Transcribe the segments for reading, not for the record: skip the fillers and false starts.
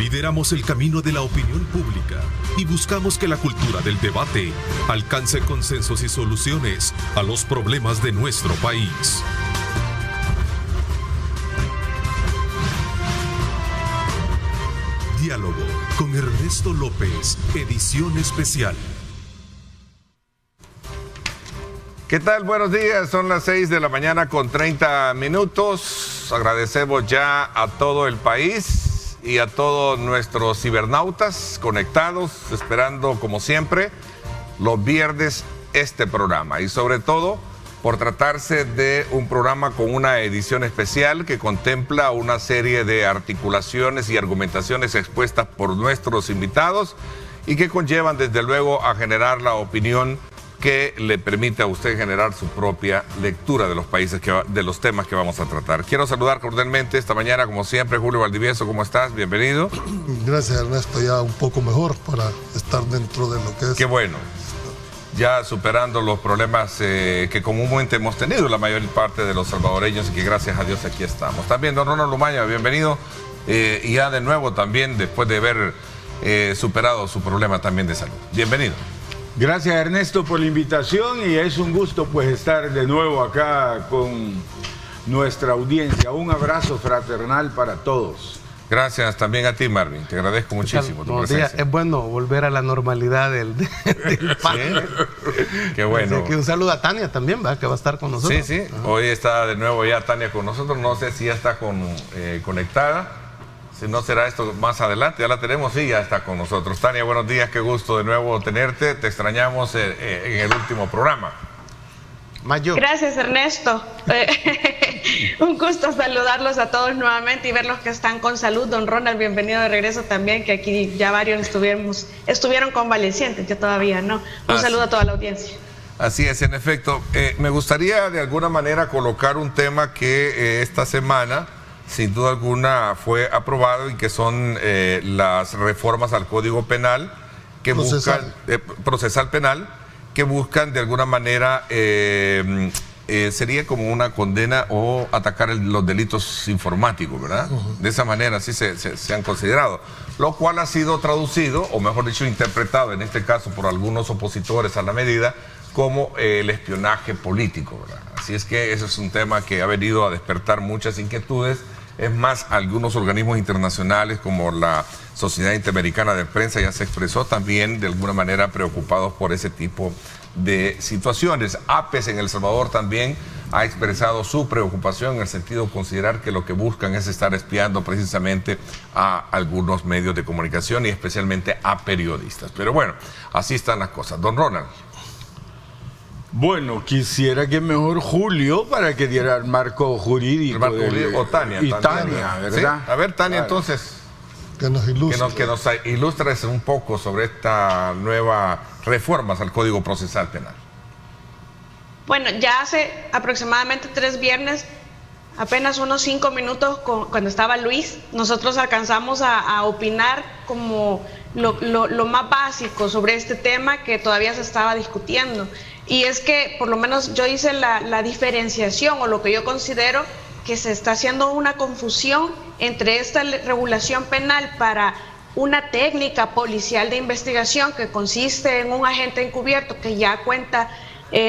Lideramos el camino de la opinión pública y buscamos que la cultura del debate alcance consensos y soluciones a los problemas de nuestro país. Diálogo con Ernesto López, edición especial. ¿Qué tal? Buenos días, son las 6 de la mañana con 30 minutos. Agradecemos ya a todo el país y a todos nuestros cibernautas conectados, esperando como siempre los viernes este programa. Y sobre todo por tratarse de un programa con una edición especial que contempla una serie de articulaciones y argumentaciones expuestas por nuestros invitados y que conllevan desde luego a generar la opinión que le permite a usted generar su propia lectura de de los temas que vamos a tratar. Quiero saludar cordialmente esta mañana, como siempre, Julio Valdivieso. ¿Cómo estás? Bienvenido. Gracias, Ernesto. Ya un poco mejor para estar dentro de lo que es. Qué bueno. Ya superando los problemas que comúnmente hemos tenido la mayor parte de los salvadoreños y que gracias a Dios aquí estamos. También don Ronald Lumaña, bienvenido. Y ya de nuevo también después de haber superado su problema también de salud. Bienvenido. Gracias, Ernesto, por la invitación y es un gusto pues estar de nuevo acá con nuestra audiencia. Un abrazo fraternal para todos. Gracias también a ti, Marvin. Te agradezco muchísimo tu presencia. Es bueno volver a la normalidad del panel. Sí, qué bueno. Así que un saludo a Tania también, ¿va? Que va a estar con nosotros. Sí, sí. Ajá. Hoy está de nuevo ya Tania con nosotros. No sé si ya está conectada. Si no será esto más adelante, ya la tenemos, sí, ya está con nosotros. Tania, buenos días, qué gusto de nuevo tenerte. Te extrañamos en el último programa. Mayo. Gracias, Ernesto. Un gusto saludarlos a todos nuevamente y verlos que están con salud. Don Ronald, bienvenido de regreso también, que aquí ya varios estuvieron convalecientes, yo todavía no. Un saludo a toda la audiencia. Así es, en efecto. Me gustaría de alguna manera colocar un tema que esta semana sin duda alguna fue aprobado y que son las reformas al Código Penal que buscan procesal penal, que buscan de alguna manera sería como una condena o atacar los delitos informáticos, ¿verdad? De esa manera así se han considerado, lo cual ha sido traducido, o mejor dicho, interpretado en este caso por algunos opositores a la medida como el espionaje político, ¿verdad? Así es que ese es un tema que ha venido a despertar muchas inquietudes. Es más, algunos organismos internacionales como la Sociedad Interamericana de Prensa ya se expresó también de alguna manera preocupados por ese tipo de situaciones. APES en El Salvador también ha expresado su preocupación en el sentido de considerar que lo que buscan es estar espiando precisamente a algunos medios de comunicación y especialmente a periodistas. Pero bueno, así están las cosas. Don Ronald. Bueno, quisiera que mejor Julio para que diera el marco jurídico. O Tania. Y también, Tania, ¿verdad? ¿Sí? A ver, Tania, claro. Entonces, que nos ilustre. Que nos ilustres un poco sobre esta nueva reformas al Código Procesal Penal. Bueno, ya hace aproximadamente 3 viernes, apenas unos 5 minutos cuando estaba Luis, nosotros alcanzamos a opinar como lo más básico sobre este tema que todavía se estaba discutiendo. Y es que por lo menos yo hice la diferenciación o lo que yo considero que se está haciendo una confusión entre esta regulación penal para una técnica policial de investigación que consiste en un agente encubierto que ya cuenta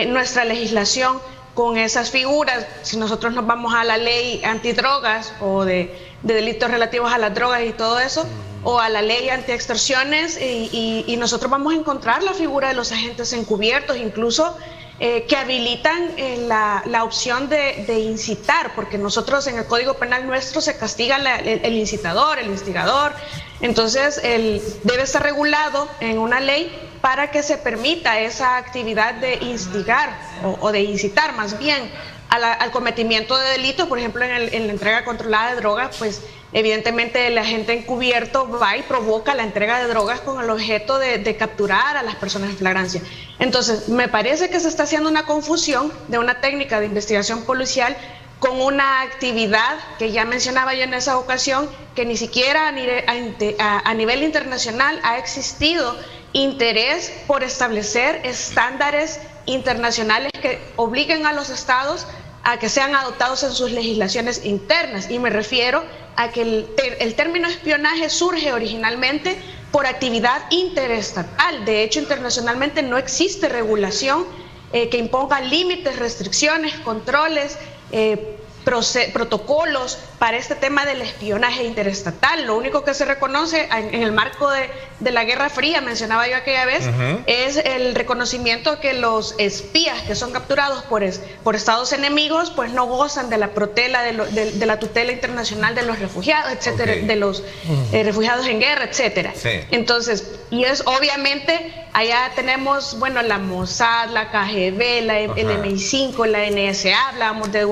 nuestra legislación con esas figuras. Si nosotros nos vamos a la ley antidrogas o de delitos relativos a las drogas y todo eso, o a la ley antiextorsiones, y nosotros vamos a encontrar la figura de los agentes encubiertos, incluso que habilitan la opción de incitar, porque nosotros en el Código Penal nuestro se castiga el incitador, el instigador. Entonces debe estar regulado en una ley para que se permita esa actividad de instigar o de incitar más bien al cometimiento de delitos. Por ejemplo, en la entrega controlada de drogas, pues evidentemente el agente encubierto va y provoca la entrega de drogas con el objeto de capturar a las personas en flagrancia. Entonces, me parece que se está haciendo una confusión de una técnica de investigación policial con una actividad que ya mencionaba yo en esa ocasión, que ni siquiera a nivel internacional ha existido interés por establecer estándares internacionales que obliguen a los estados a que sean adoptados en sus legislaciones internas. Y me refiero a que el término espionaje surge originalmente por actividad interestatal. De hecho, internacionalmente no existe regulación que imponga límites, restricciones, controles, protocolos para este tema del espionaje interestatal. Lo único que se reconoce en el marco de la Guerra Fría, mencionaba yo aquella vez, es el reconocimiento que los espías que son capturados por estados enemigos pues no gozan de la de la tutela internacional de los refugiados, etcétera, de los refugiados en guerra, etcétera. Sí. Entonces, y es obviamente, allá tenemos, bueno, la Mossad, la KGB, el MI5, la NSA, hablábamos de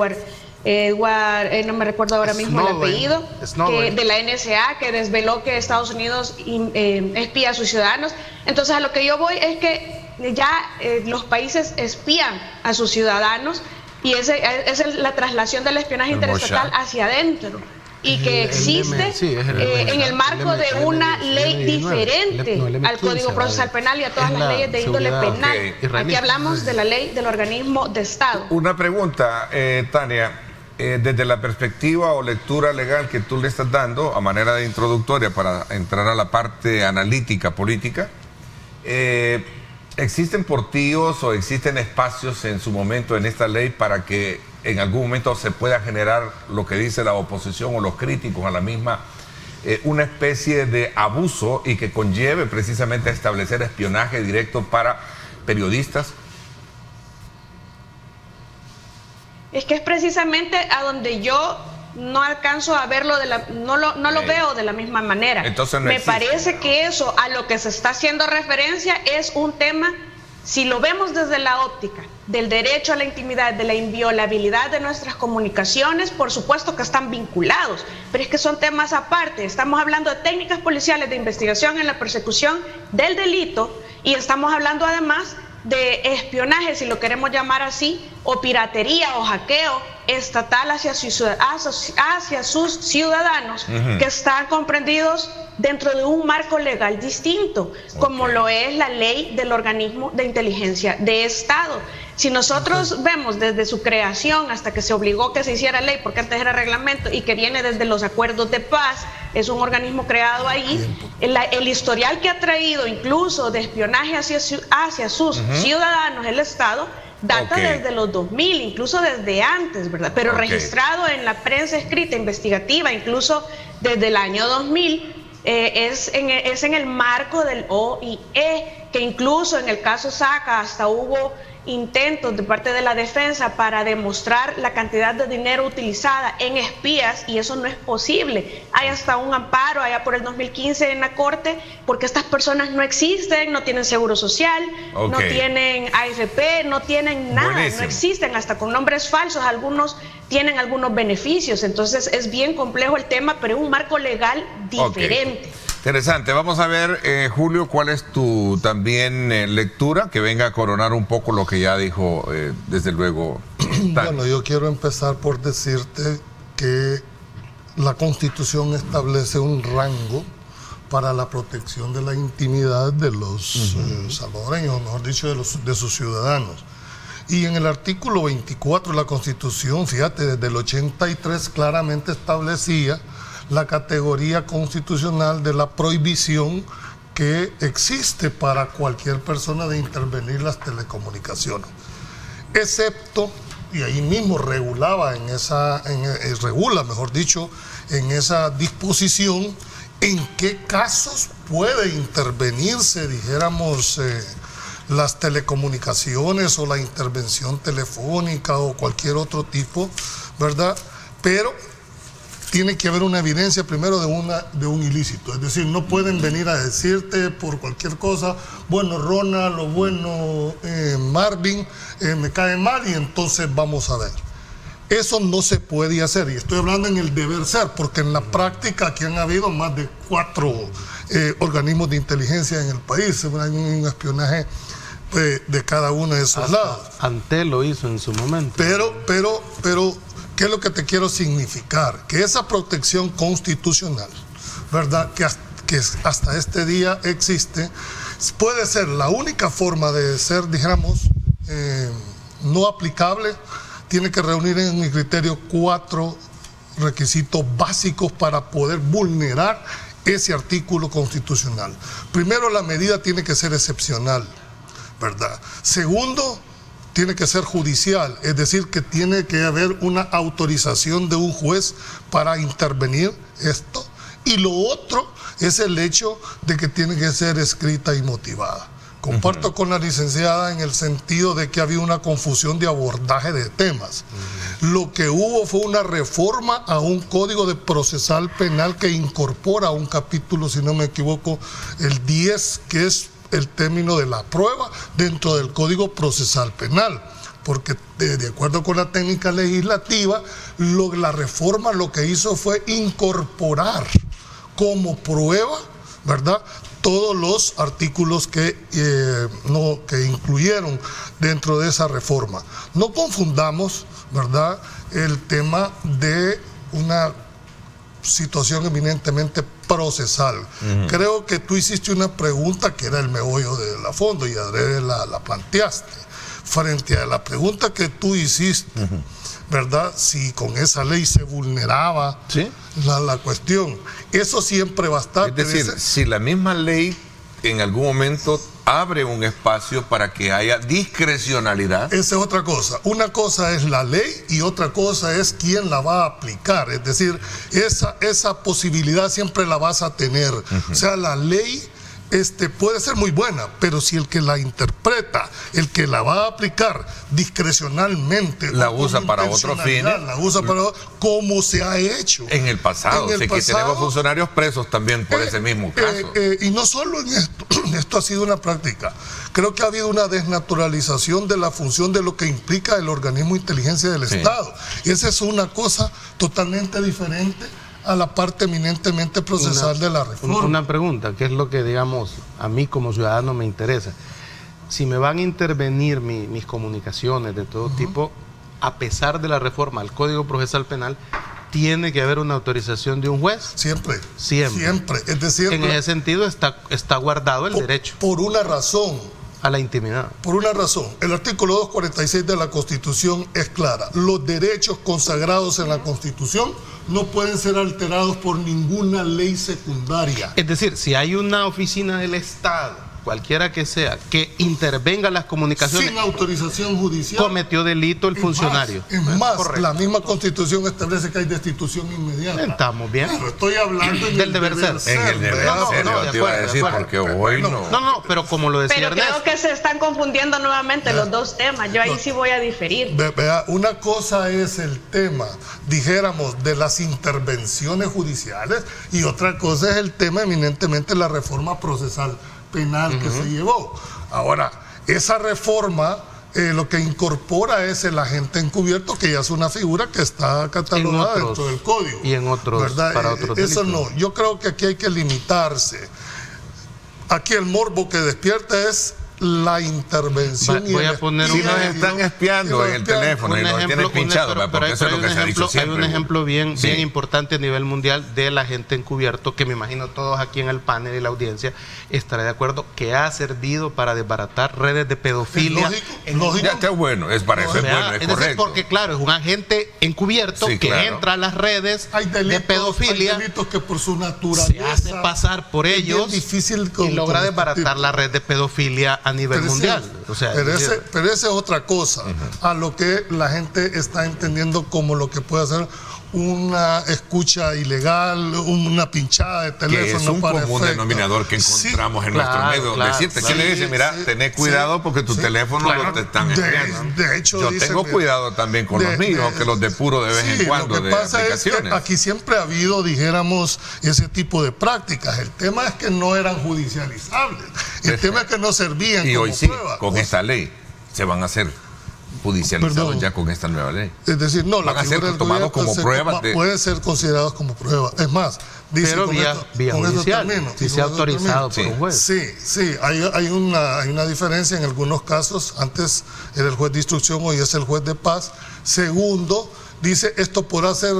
no me recuerdo ahora mismo el apellido, de la NSA, que desveló que Estados Unidos espía a sus ciudadanos. Entonces, a lo que yo voy es que ya los países espían a sus ciudadanos y esa es la traslación del espionaje interestatal hacia adentro. Y que existe en el marco de una ley diferente al Código Procesal Penal y a todas las leyes de índole penal. Aquí hablamos de la ley del organismo de Estado. Una pregunta, Tania. Desde la perspectiva o lectura legal que tú le estás dando a manera de introductoria para entrar a la parte analítica política, ¿existen portillos o existen espacios en su momento en esta ley para que en algún momento se pueda generar lo que dice la oposición o los críticos a la misma, una especie de abuso y que conlleve precisamente a establecer espionaje directo para periodistas? Es que es precisamente a donde yo no alcanzo a verlo, no lo veo de la misma manera. Entonces me parece que eso a lo que se está haciendo referencia es un tema, si lo vemos desde la óptica del derecho a la intimidad, de la inviolabilidad de nuestras comunicaciones, por supuesto que están vinculados, pero es que son temas aparte. Estamos hablando de técnicas policiales de investigación en la persecución del delito y estamos hablando además de espionaje, si lo queremos llamar así, o piratería o hackeo estatal hacia sus ciudadanos que están comprendidos dentro de un marco legal distinto, como lo es la ley del organismo de inteligencia de Estado. Si nosotros vemos desde su creación hasta que se obligó que se hiciera ley, porque antes era reglamento, y que viene desde los acuerdos de paz, es un organismo creado ahí, el historial que ha traído incluso de espionaje hacia sus ciudadanos, el Estado, data desde los 2000, incluso desde antes, ¿verdad? Pero registrado en la prensa escrita investigativa, incluso desde el año 2000, es en el marco del OIE, que incluso en el caso Saca hasta hubo intentos de parte de la defensa para demostrar la cantidad de dinero utilizada en espías, y eso no es posible. Hay hasta un amparo allá por el 2015 en la Corte, porque estas personas no existen, no tienen seguro social, no tienen AFP, no tienen nada. Buenísimo. No existen, hasta con nombres falsos, algunos tienen algunos beneficios. Entonces es bien complejo el tema, pero es un marco legal diferente. Interesante. Vamos a ver, Julio, cuál es tu también lectura, que venga a coronar un poco lo que ya dijo, desde luego. Bueno, yo quiero empezar por decirte que la Constitución establece un rango para la protección de la intimidad de los salvadoreños, mejor dicho, de sus ciudadanos. Y en el artículo 24 de la Constitución, fíjate, desde el 83 claramente establecía la categoría constitucional de la prohibición que existe para cualquier persona de intervenir las telecomunicaciones, excepto, y ahí mismo regula, mejor dicho, en esa disposición, en qué casos puede intervenirse, dijéramos, las telecomunicaciones o la intervención telefónica o cualquier otro tipo, ¿verdad? Pero tiene que haber una evidencia primero de un ilícito, es decir, no pueden venir a decirte por cualquier cosa, bueno, Ronald o bueno, Marvin, me cae mal y entonces vamos a ver. Eso no se puede hacer, y estoy hablando en el deber ser, porque en la práctica aquí han habido más de 4 organismos de inteligencia en el país, hay un espionaje de cada uno de esos lados. Antel lo hizo en su momento. Pero ¿qué es lo que te quiero significar? Que esa protección constitucional, ¿verdad?, que hasta este día existe, puede ser la única forma de ser, dijéramos, no aplicable. Tiene que reunir en mi criterio 4 requisitos básicos para poder vulnerar ese artículo constitucional. Primero, la medida tiene que ser excepcional, ¿verdad? Segundo, tiene que ser judicial, es decir, que tiene que haber una autorización de un juez para intervenir esto. Y lo otro es el hecho de que tiene que ser escrita y motivada. Comparto con la licenciada en el sentido de que había una confusión de abordaje de temas. Lo que hubo fue una reforma a un código de procesal penal que incorpora un capítulo, si no me equivoco, el 10, que es el término de la prueba dentro del Código Procesal Penal, porque de acuerdo con la técnica legislativa, la reforma lo que hizo fue incorporar como prueba, ¿verdad?, todos los artículos que incluyeron dentro de esa reforma. No confundamos, ¿verdad?, el tema de una situación eminentemente procesal. Creo que tú hiciste una pregunta que era el meollo de la fondo y adrede la planteaste. Frente a la pregunta que tú hiciste, ¿verdad?, si con esa ley se vulneraba la cuestión, eso siempre va a estar. Es decir, si la misma ley en algún momento abre un espacio para que haya discrecionalidad. Esa es otra cosa. Una cosa es la ley y otra cosa es quién la va a aplicar. Es decir, esa posibilidad siempre la vas a tener. O sea, la ley puede ser muy buena, pero si el que la interpreta, el que la va a aplicar discrecionalmente, la usa para otros fines, la usa para como se ha hecho en el pasado. Que tenemos funcionarios presos también por ese mismo caso. Y no solo en esto ha sido una práctica. Creo que ha habido una desnaturalización de la función de lo que implica el organismo de inteligencia del Estado. Y esa es una cosa totalmente diferente a la parte eminentemente procesal de la reforma. Una pregunta, que es lo que, digamos, a mí como ciudadano me interesa. Si me van a intervenir mis comunicaciones de todo tipo, a pesar de la reforma al Código Procesal Penal, ¿tiene que haber una autorización de un juez? Siempre. Es decir, en ese sentido está guardado el derecho. Por una razón. A la intimidad. Por una razón. El artículo 246 de la Constitución es clara. Los derechos consagrados en la Constitución no pueden ser alterados por ninguna ley secundaria. Es decir, si hay una oficina del Estado, cualquiera que sea, que intervenga en las comunicaciones sin autorización judicial, cometió delito el funcionario. Es más, la misma Constitución establece que hay destitución inmediata. Estamos bien. Pero estoy hablando del deber ser. En el deber ser, yo te iba a decir, porque hoy no. No, pero como lo decía pero Ernesto. Creo que se están confundiendo nuevamente los dos temas. Yo ahí sí voy a diferir. Vea, una cosa es el tema, dijéramos, de las intervenciones judiciales y otra cosa es el tema eminentemente de la reforma procesal penal que se llevó. Ahora, esa reforma lo que incorpora es el agente encubierto, que ya es una figura que está catalogada dentro del código. Y en otros, ¿verdad? Para otros eso delitos. no, yo creo que aquí hay que limitarse. Aquí el morbo que despierta es la intervención. Voy a poner si nos están espiando en el teléfono y nos tienen pinchado, porque eso es lo que se ha dicho siempre. Hay un ejemplo bien importante a nivel mundial del agente encubierto, que me imagino todos aquí en el panel y la audiencia estará de acuerdo, que ha servido para desbaratar redes de pedofilia. Lógico. Ya está bueno, es para eso es bueno, es correcto. Decir, porque claro, es un agente encubierto que entra a las redes de pedofilia. Hay delitos que por su naturaleza se hace pasar por ellos y logra desbaratar la red de pedofilia a nivel mundial. Pero esa es otra cosa, a lo que la gente está entendiendo como lo que puede hacer una escucha ilegal, una pinchada de teléfono. Que es un común denominador que encontramos en nuestro medio. Decirte que le dice, mira, tenés cuidado porque tu teléfono lo te están espiando. De hecho, yo tengo cuidado también con los míos, aunque los depuro de vez en cuando. Lo que pasa es que aquí siempre ha habido, dijéramos, ese tipo de prácticas. El tema es que no eran judicializables. El tema es que no servían y como hoy sí, prueba. con esta ley se van a hacer judicializados ya con esta nueva ley. Es decir, no, van a ser tomados como pruebas. Pueden ser considerados como prueba. Es más, dice pero vía judicial, si se ha autorizado por un juez. Sí, hay una diferencia en algunos casos. Antes era el juez de instrucción, hoy es el juez de paz. Segundo, dice, esto podrá ser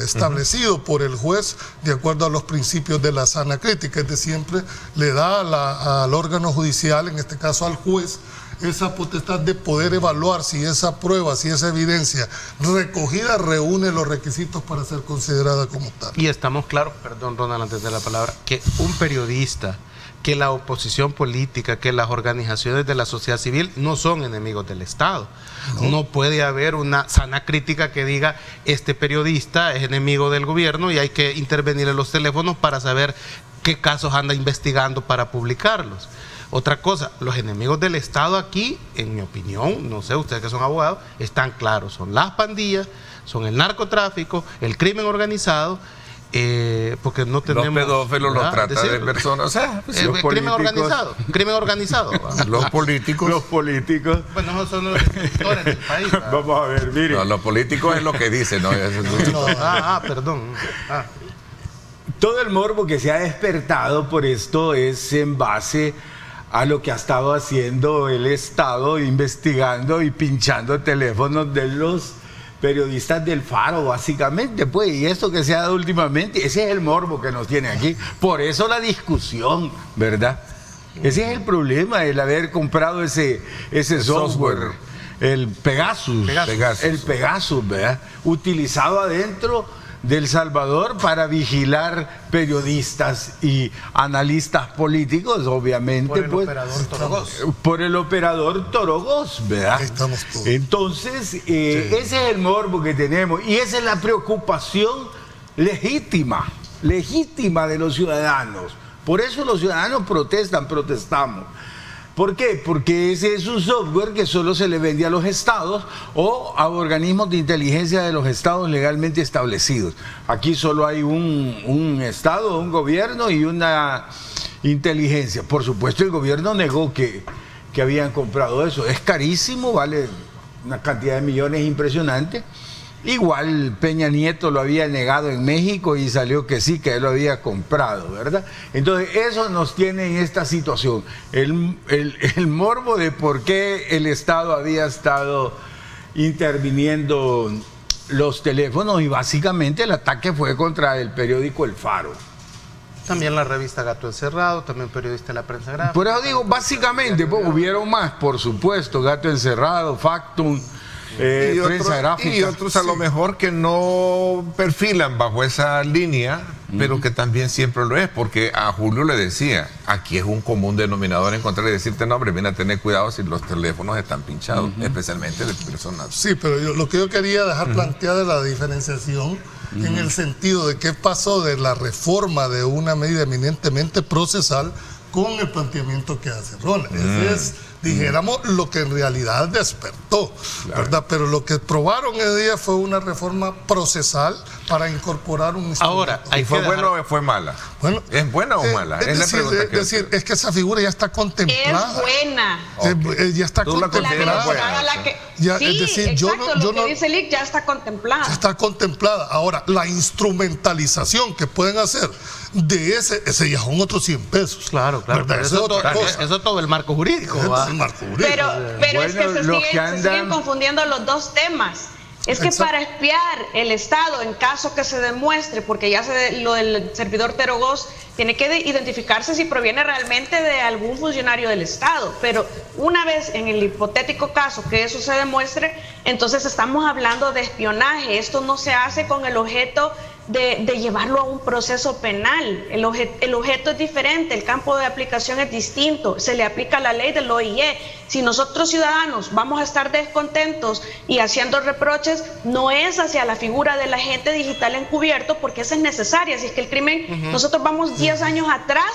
establecido por el juez de acuerdo a los principios de la sana crítica, es de siempre le da al órgano judicial, en este caso al juez, esa potestad de poder evaluar si esa prueba, si esa evidencia recogida reúne los requisitos para ser considerada como tal. Y estamos claros, perdón Ronald, antes de la palabra, que un periodista, que la oposición política, que las organizaciones de la sociedad civil no son enemigos del Estado. No puede haber una sana crítica que diga este periodista es enemigo del gobierno y hay que intervenir en los teléfonos para saber qué casos anda investigando para publicarlos. Otra cosa, los enemigos del Estado aquí, en mi opinión, no sé, ustedes que son abogados, están claros, son las pandillas, son el narcotráfico, el crimen organizado, porque no tenemos... Los pedófilos, los trata de decirlo. personas, o sea, Crimen organizado. los políticos. Los políticos. Bueno, no son los escritores del país. Vamos a ver, mire. No, los políticos es lo que dicen, ¿no? Perdón. Todo el morbo que se ha despertado por esto es en base a lo que ha estado haciendo el Estado, investigando y pinchando teléfonos de los periodistas del Faro, básicamente, pues, y esto que se ha dado últimamente, ese es el morbo que nos tiene aquí. Por eso la discusión, ¿verdad? Ese es el problema, el haber comprado ese software, el Pegasus, el Pegasus, ¿verdad? Utilizado adentro del Salvador para vigilar periodistas y analistas políticos, obviamente, por el operador Torogos, ¿verdad? Ahí estamos todos. Entonces, ese es el morbo que tenemos y esa es la preocupación legítima de los ciudadanos. Por eso los ciudadanos protestamos. ¿Por qué? Porque ese es un software que solo se le vende a los estados o a organismos de inteligencia de los estados legalmente establecidos. Aquí solo hay un estado, un gobierno y una inteligencia. Por supuesto, el gobierno negó que habían comprado eso. Es carísimo, vale una cantidad de millones impresionante. Igual Peña Nieto lo había negado en México y salió que sí, que él lo había comprado, ¿verdad? Entonces eso nos tiene en esta situación, el morbo de por qué el Estado había estado interviniendo los teléfonos y básicamente el ataque fue contra el periódico El Faro. También la revista Gato Encerrado, también periodista de la prensa gráfica. Por eso digo, básicamente, pues, hubieron más, por supuesto, Gato Encerrado, Factum, prensa gráfica. Y otros a lo mejor que no perfilan bajo esa línea, pero que también siempre lo es, porque a Julio le decía, aquí es un común denominador encontrar y decirte, no, hombre, viene a tener cuidado si los teléfonos están pinchados, especialmente de personas. Sí, pero lo que yo quería dejar planteada es la diferenciación en el sentido de qué pasó de la reforma de una medida eminentemente procesal con el planteamiento que hace Ronald. Ese es, dijéramos, lo que en realidad despertó, ¿verdad? Pero lo que probaron ese día fue una reforma procesal para incorporar un instrumento. Ahora, ¿fue buena o fue mala? Bueno, ¿es buena o mala? Es decir, es que esa figura ya está contemplada. Es buena. Ya está contemplada. Sí, es decir, exacto, lo que dice Lick ya está contemplada. Ya está contemplada. Ahora, la instrumentalización que pueden hacer de ese ya son otros 100 pesos. Claro. Eso es todo el marco jurídico. Pero bueno, es que se siguen confundiendo los dos temas. Es que para espiar el Estado, en caso que se demuestre, porque ya lo del servidor Torogos tiene que identificarse si proviene realmente de algún funcionario del Estado, pero una vez en el hipotético caso que eso se demuestre, entonces estamos hablando de espionaje. Esto no se hace con el objeto de llevarlo a un proceso penal. El objeto es diferente, el campo de aplicación es distinto, se le aplica la ley del OIE. Si nosotros ciudadanos vamos a estar descontentos y haciendo reproches, no es hacia la figura del agente digital encubierto, porque esa es necesaria. Si es que el crimen, nosotros vamos 10 años atrás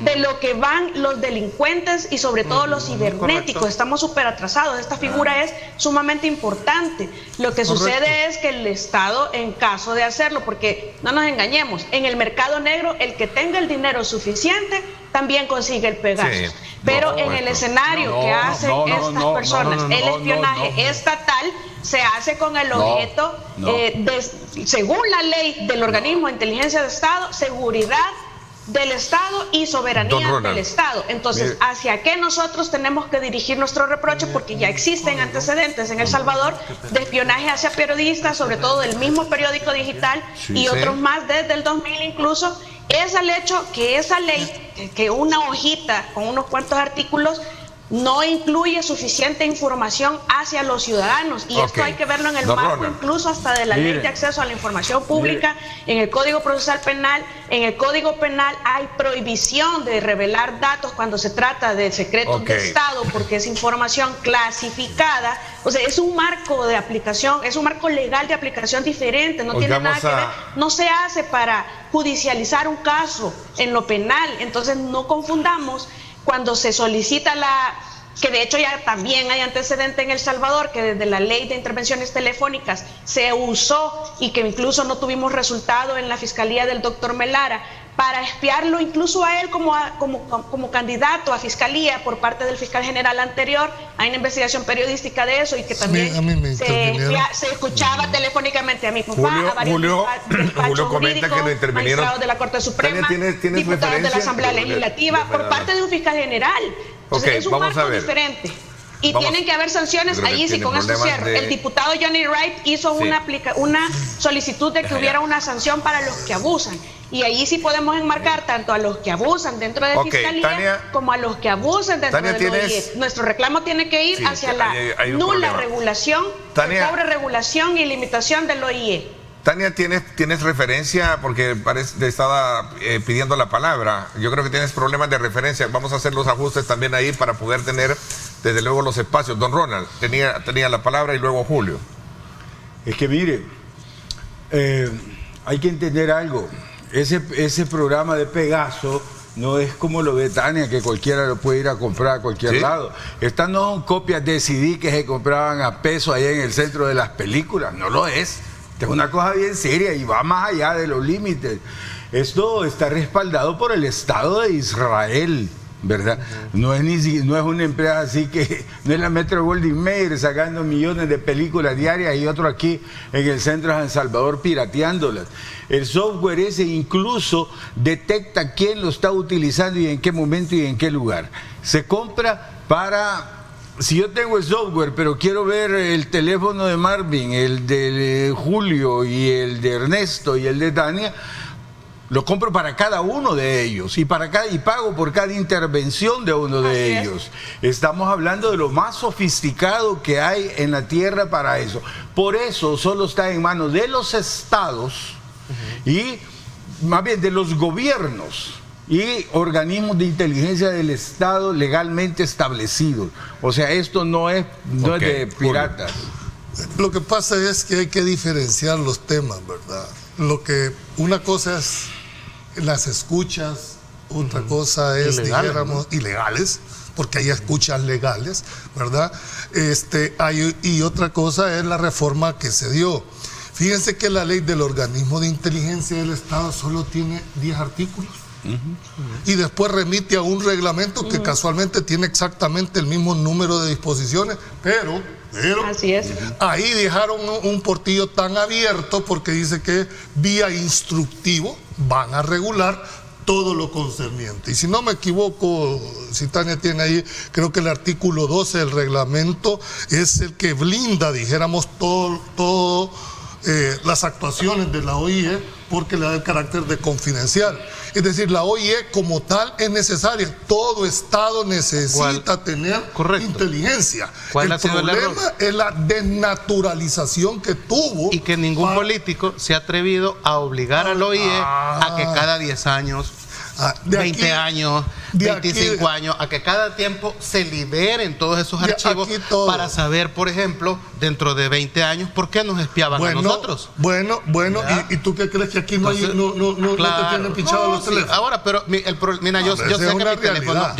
de lo que van los delincuentes y sobre todo los cibernéticos. Estamos súper atrasados. Esta figura es sumamente importante. Lo que sucede es que el Estado, en caso de hacerlo, porque no nos engañemos, en el mercado negro, el que tenga el dinero suficiente también consigue el Pegasus. Sí, pero en el escenario que hacen estas personas, el espionaje estatal se hace con el objeto, según la ley del organismo de inteligencia de Estado, seguridad del Estado y soberanía del Estado. Entonces, ¿hacia qué nosotros tenemos que dirigir nuestro reproche? Porque ya existen antecedentes en El Salvador de espionaje hacia periodistas, sobre todo del mismo periódico digital y otros más desde el 2000 incluso. Es el hecho que esa ley, que una hojita con unos cuantos artículos, no incluye suficiente información hacia los ciudadanos, y esto hay que verlo en el marco incluso hasta de la ley de acceso a la información pública. En el Código Procesal Penal, en el Código Penal hay prohibición de revelar datos cuando se trata de secretos de Estado, porque es información clasificada. O sea, es un marco de aplicación, es un marco legal de aplicación diferente, no tiene nada que ver, no se hace para judicializar un caso en lo penal. Entonces no confundamos cuando se solicita que de hecho ya también hay antecedente en El Salvador, que desde la ley de intervenciones telefónicas se usó y que incluso no tuvimos resultado en la fiscalía del doctor Melara, para espiarlo incluso a él como candidato a fiscalía por parte del fiscal general anterior. Hay una investigación periodística de eso, y que también se escuchaba telefónicamente a mi papá, a varios despachos jurídicos, magistrados de la Corte Suprema, diputados de la Asamblea Legislativa, por parte de un fiscal general. Entonces, es un marco diferente. Y tienen que haber sanciones. Allí sí, con esto cierro. El diputado Johnny Wright hizo una solicitud de que hubiera una sanción para los que abusan. Y allí sí podemos enmarcar tanto a los que abusan dentro de Fiscalía, Tania, como a los que abusan dentro de la OIE. Nuestro reclamo tiene que ir hacia la nula regulación, sobreregulación y limitación del OIE. Tania, ¿tienes referencia? Porque te estaba pidiendo la palabra. Yo creo que tienes problemas de referencia. Vamos a hacer los ajustes también ahí para poder tener, desde luego, los espacios. Don Ronald, tenía la palabra, y luego Julio. Es que mire, hay que entender algo. Ese programa de Pegaso no es como lo ve Tania, que cualquiera lo puede ir a comprar a cualquier lado. Estas no son copias de CD que se compraban a peso allá en el centro de las películas. No lo es. Es una cosa bien seria y va más allá de los límites. Esto está respaldado por el Estado de Israel, ¿verdad? No es una empresa así que, no es la Metro Goldwyn Mayer sacando millones de películas diarias y otro aquí en el centro de San Salvador pirateándolas. El software ese incluso detecta quién lo está utilizando y en qué momento y en qué lugar. Se compra para... Si yo tengo el software, pero quiero ver el teléfono de Marvin, el de Julio y el de Ernesto y el de Tania, lo compro para cada uno de ellos y pago por cada intervención de uno de ellos. Estamos hablando de lo más sofisticado que hay en la tierra para eso. Por eso solo está en manos de los estados y más bien de los gobiernos y organismos de inteligencia del Estado legalmente establecidos. O sea, esto no es de piratas. Lo que pasa es que hay que diferenciar los temas, ¿verdad? Una cosa es las escuchas, otra cosa es, dijéramos, ilegales, porque hay escuchas legales, ¿verdad? Y otra cosa es la reforma que se dio. Fíjense que la ley del organismo de inteligencia del Estado solo tiene 10 artículos. Y después remite a un reglamento que casualmente tiene exactamente el mismo número de disposiciones, pero así es. Ahí dejaron un portillo tan abierto porque dice que vía instructivo van a regular todo lo concerniente. Y si no me equivoco, si Tania tiene ahí, creo que el artículo 12 del reglamento es el que blinda, dijéramos, todo las actuaciones de la OIE, porque le da el carácter de confidencial. Es decir, la OIE como tal es necesaria. Todo Estado necesita tener inteligencia. ¿Cuál el problema es la desnaturalización que tuvo. Y que ningún político se ha atrevido a obligar a la OIE a que cada 10 años, 20 años, 25 años, a que cada tiempo se liberen todos esos archivos para saber, por ejemplo, dentro de 20 años, por qué nos espiaban a nosotros. Bueno, ¿y tú qué crees que aquí no te tienen pinchados los teléfonos? Ahora, pero mira, yo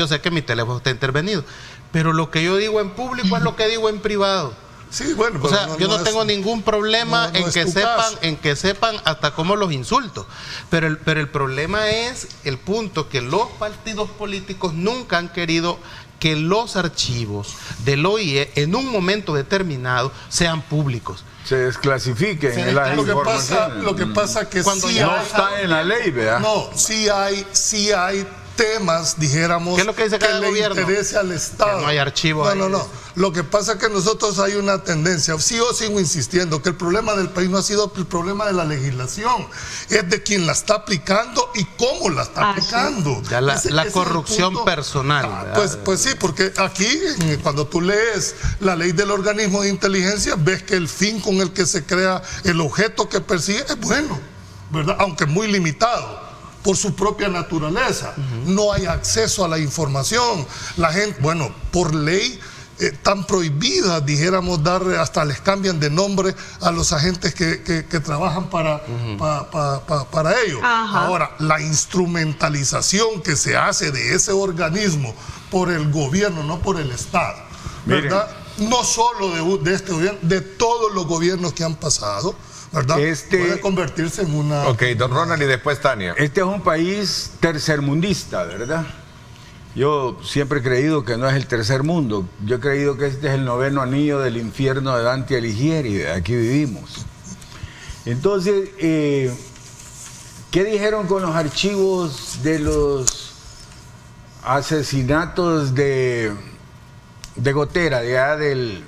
sé que mi teléfono está intervenido, pero lo que yo digo en público es lo que digo en privado. Sí, bueno, o sea, yo no tengo ningún problema en que sepan hasta cómo los insulto. Pero el problema es el punto que los partidos políticos nunca han querido que los archivos del OIE en un momento determinado sean públicos. Se desclasifiquen en las informaciones. Lo que pasa que cuando sí no está en la ley, ¿verdad? No, sí hay temas, dijéramos, ¿Qué es lo que dice cada le gobierno? interese al Estado. Que no hay archivos No, ahí. no. Lo que pasa es que nosotros hay una tendencia, yo sigo insistiendo, que el problema del país no ha sido el problema de la legislación, es de quien la está aplicando y cómo la está aplicando. Ya la Ese es el corrupción punto. personal. Pues sí, porque aquí, cuando tú lees la ley del organismo de inteligencia, ves que el fin con el que se crea, el objeto que persigue es bueno, ¿verdad? Aunque muy limitado por su propia naturaleza. No hay acceso a la información. La gente, bueno, por ley tan prohibida, dijéramos, hasta les cambian de nombre a los agentes que trabajan para ello. Ajá. Ahora, la instrumentalización que se hace de ese organismo por el gobierno, no por el Estado, ¿verdad? No solo de este gobierno, de todos los gobiernos que han pasado, ¿verdad? Puede convertirse en una... Ok, don Ronald y después Tania. Este es un país tercermundista, ¿verdad? Yo siempre he creído que no es el tercer mundo. Yo he creído que este es el 9º anillo del infierno de Dante Alighieri. De aquí vivimos. Entonces, ¿qué dijeron con los archivos de los asesinatos de Gotera, de allá del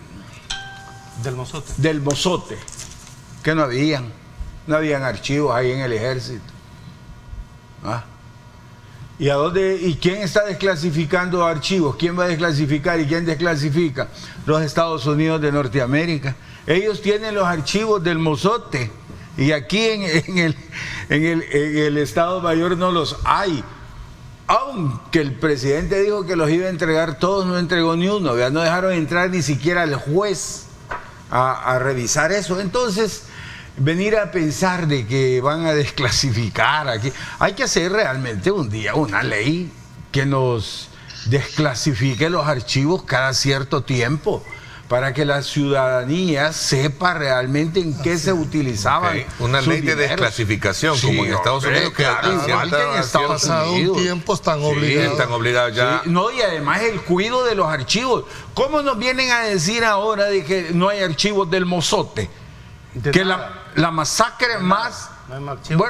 Mozote. Del Mozote? Que no habían archivos ahí en el ejército. ¿Y a dónde? ¿Y quién está desclasificando archivos? ¿Quién va a desclasificar y quién desclasifica? Los Estados Unidos de Norteamérica. Ellos tienen los archivos del Mozote y aquí en el Estado Mayor no los hay. Aunque el presidente dijo que los iba a entregar todos, no entregó ni uno. No dejaron entrar ni siquiera al juez a revisar eso. Entonces, venir a pensar de que van a desclasificar aquí, hay que hacer realmente un día una ley que nos desclasifique los archivos cada cierto tiempo, para que la ciudadanía sepa realmente en qué se utilizaban. Okay. Una ley de desclasificación, sí, como en Estados Unidos, claro, igual que en Estados Unidos. Un tiempo están obligados. Sí, están obligados ya. Sí, no, y además el cuidado de los archivos. ¿Cómo nos vienen a decir ahora de que no hay archivos del Mozote? Que la masacre más...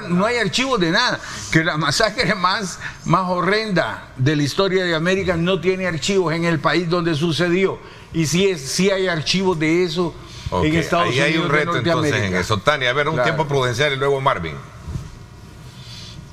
no hay archivos de nada. Que la masacre más horrenda de la historia de América no tiene archivos en el país donde sucedió. Y sí hay archivos de eso en Estados Unidos. Ahí hay un reto entonces en eso. Tania, a ver, un tiempo prudencial y luego Marvin.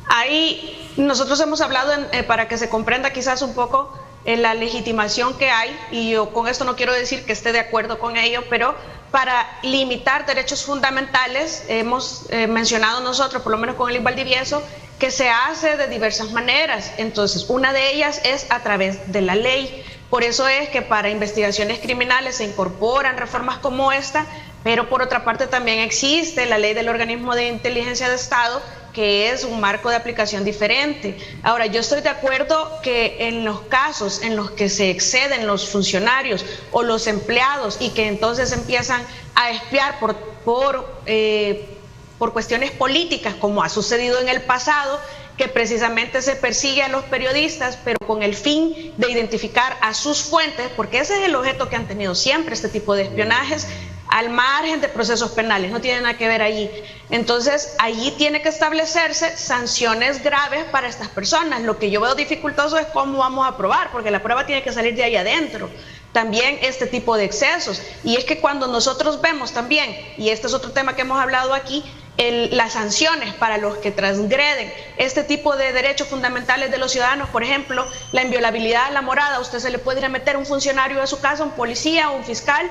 Ahí nosotros hemos hablado, para que se comprenda quizás un poco la legitimación que hay, y yo con esto no quiero decir que esté de acuerdo con ello, pero para limitar derechos fundamentales hemos mencionado nosotros, por lo menos con el Valdivieso, que se hace de diversas maneras. Entonces, una de ellas es a través de la ley. Por eso es que para investigaciones criminales se incorporan reformas como esta, pero por otra parte también existe la ley del organismo de inteligencia de Estado, que es un marco de aplicación diferente. Ahora, yo estoy de acuerdo que en los casos en los que se exceden los funcionarios o los empleados y que entonces empiezan a espiar por cuestiones políticas, como ha sucedido en el pasado, que precisamente se persigue a los periodistas, pero con el fin de identificar a sus fuentes, porque ese es el objeto que han tenido siempre este tipo de espionajes, al margen de procesos penales, no tiene nada que ver allí. Entonces, allí tiene que establecerse sanciones graves para estas personas. Lo que yo veo dificultoso es cómo vamos a probar, porque la prueba tiene que salir de ahí adentro. También este tipo de excesos. Y es que cuando nosotros vemos también, y este es otro tema que hemos hablado aquí, las sanciones para los que transgreden este tipo de derechos fundamentales de los ciudadanos, por ejemplo, la inviolabilidad de la morada, usted se le puede ir a meter a un funcionario de su casa, un policía o un fiscal,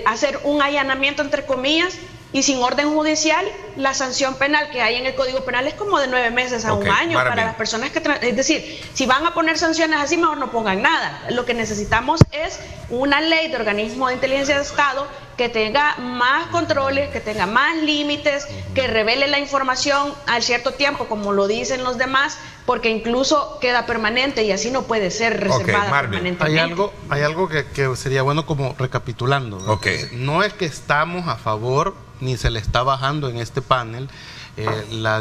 hacer un allanamiento entre comillas, y sin orden judicial, la sanción penal que hay en el Código Penal es como de 9 meses a un año para las personas que... Es decir, si van a poner sanciones así, mejor no pongan nada. Lo que necesitamos es una ley de organismo de inteligencia de Estado que tenga más controles, que tenga más límites, que revele la información al cierto tiempo, como lo dicen los demás, porque incluso queda permanente y así no puede ser reservada permanentemente. Hay algo que sería bueno como recapitulando. No es que estamos a favor ni se le está bajando en este panel la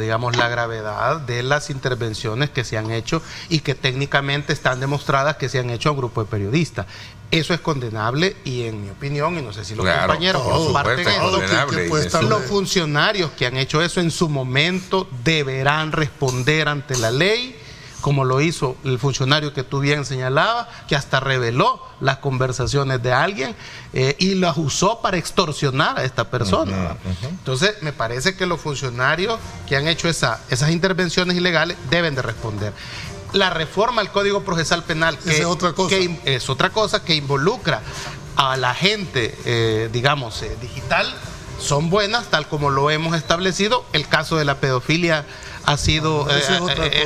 gravedad de las intervenciones que se han hecho y que técnicamente están demostradas que se han hecho a un grupo de periodistas. Eso es condenable y en mi opinión, y no sé si los compañeros comparten eso, los funcionarios que han hecho eso en su momento deberán responder ante la ley como lo hizo el funcionario que tú bien señalabas, que hasta reveló las conversaciones de alguien y las usó para extorsionar a esta persona. Entonces, me parece que los funcionarios que han hecho esas intervenciones ilegales deben de responder. La reforma al Código Procesal Penal, que es otra cosa que involucra a la gente, digital, son buenas, tal como lo hemos establecido. El caso de la pedofilia ha sido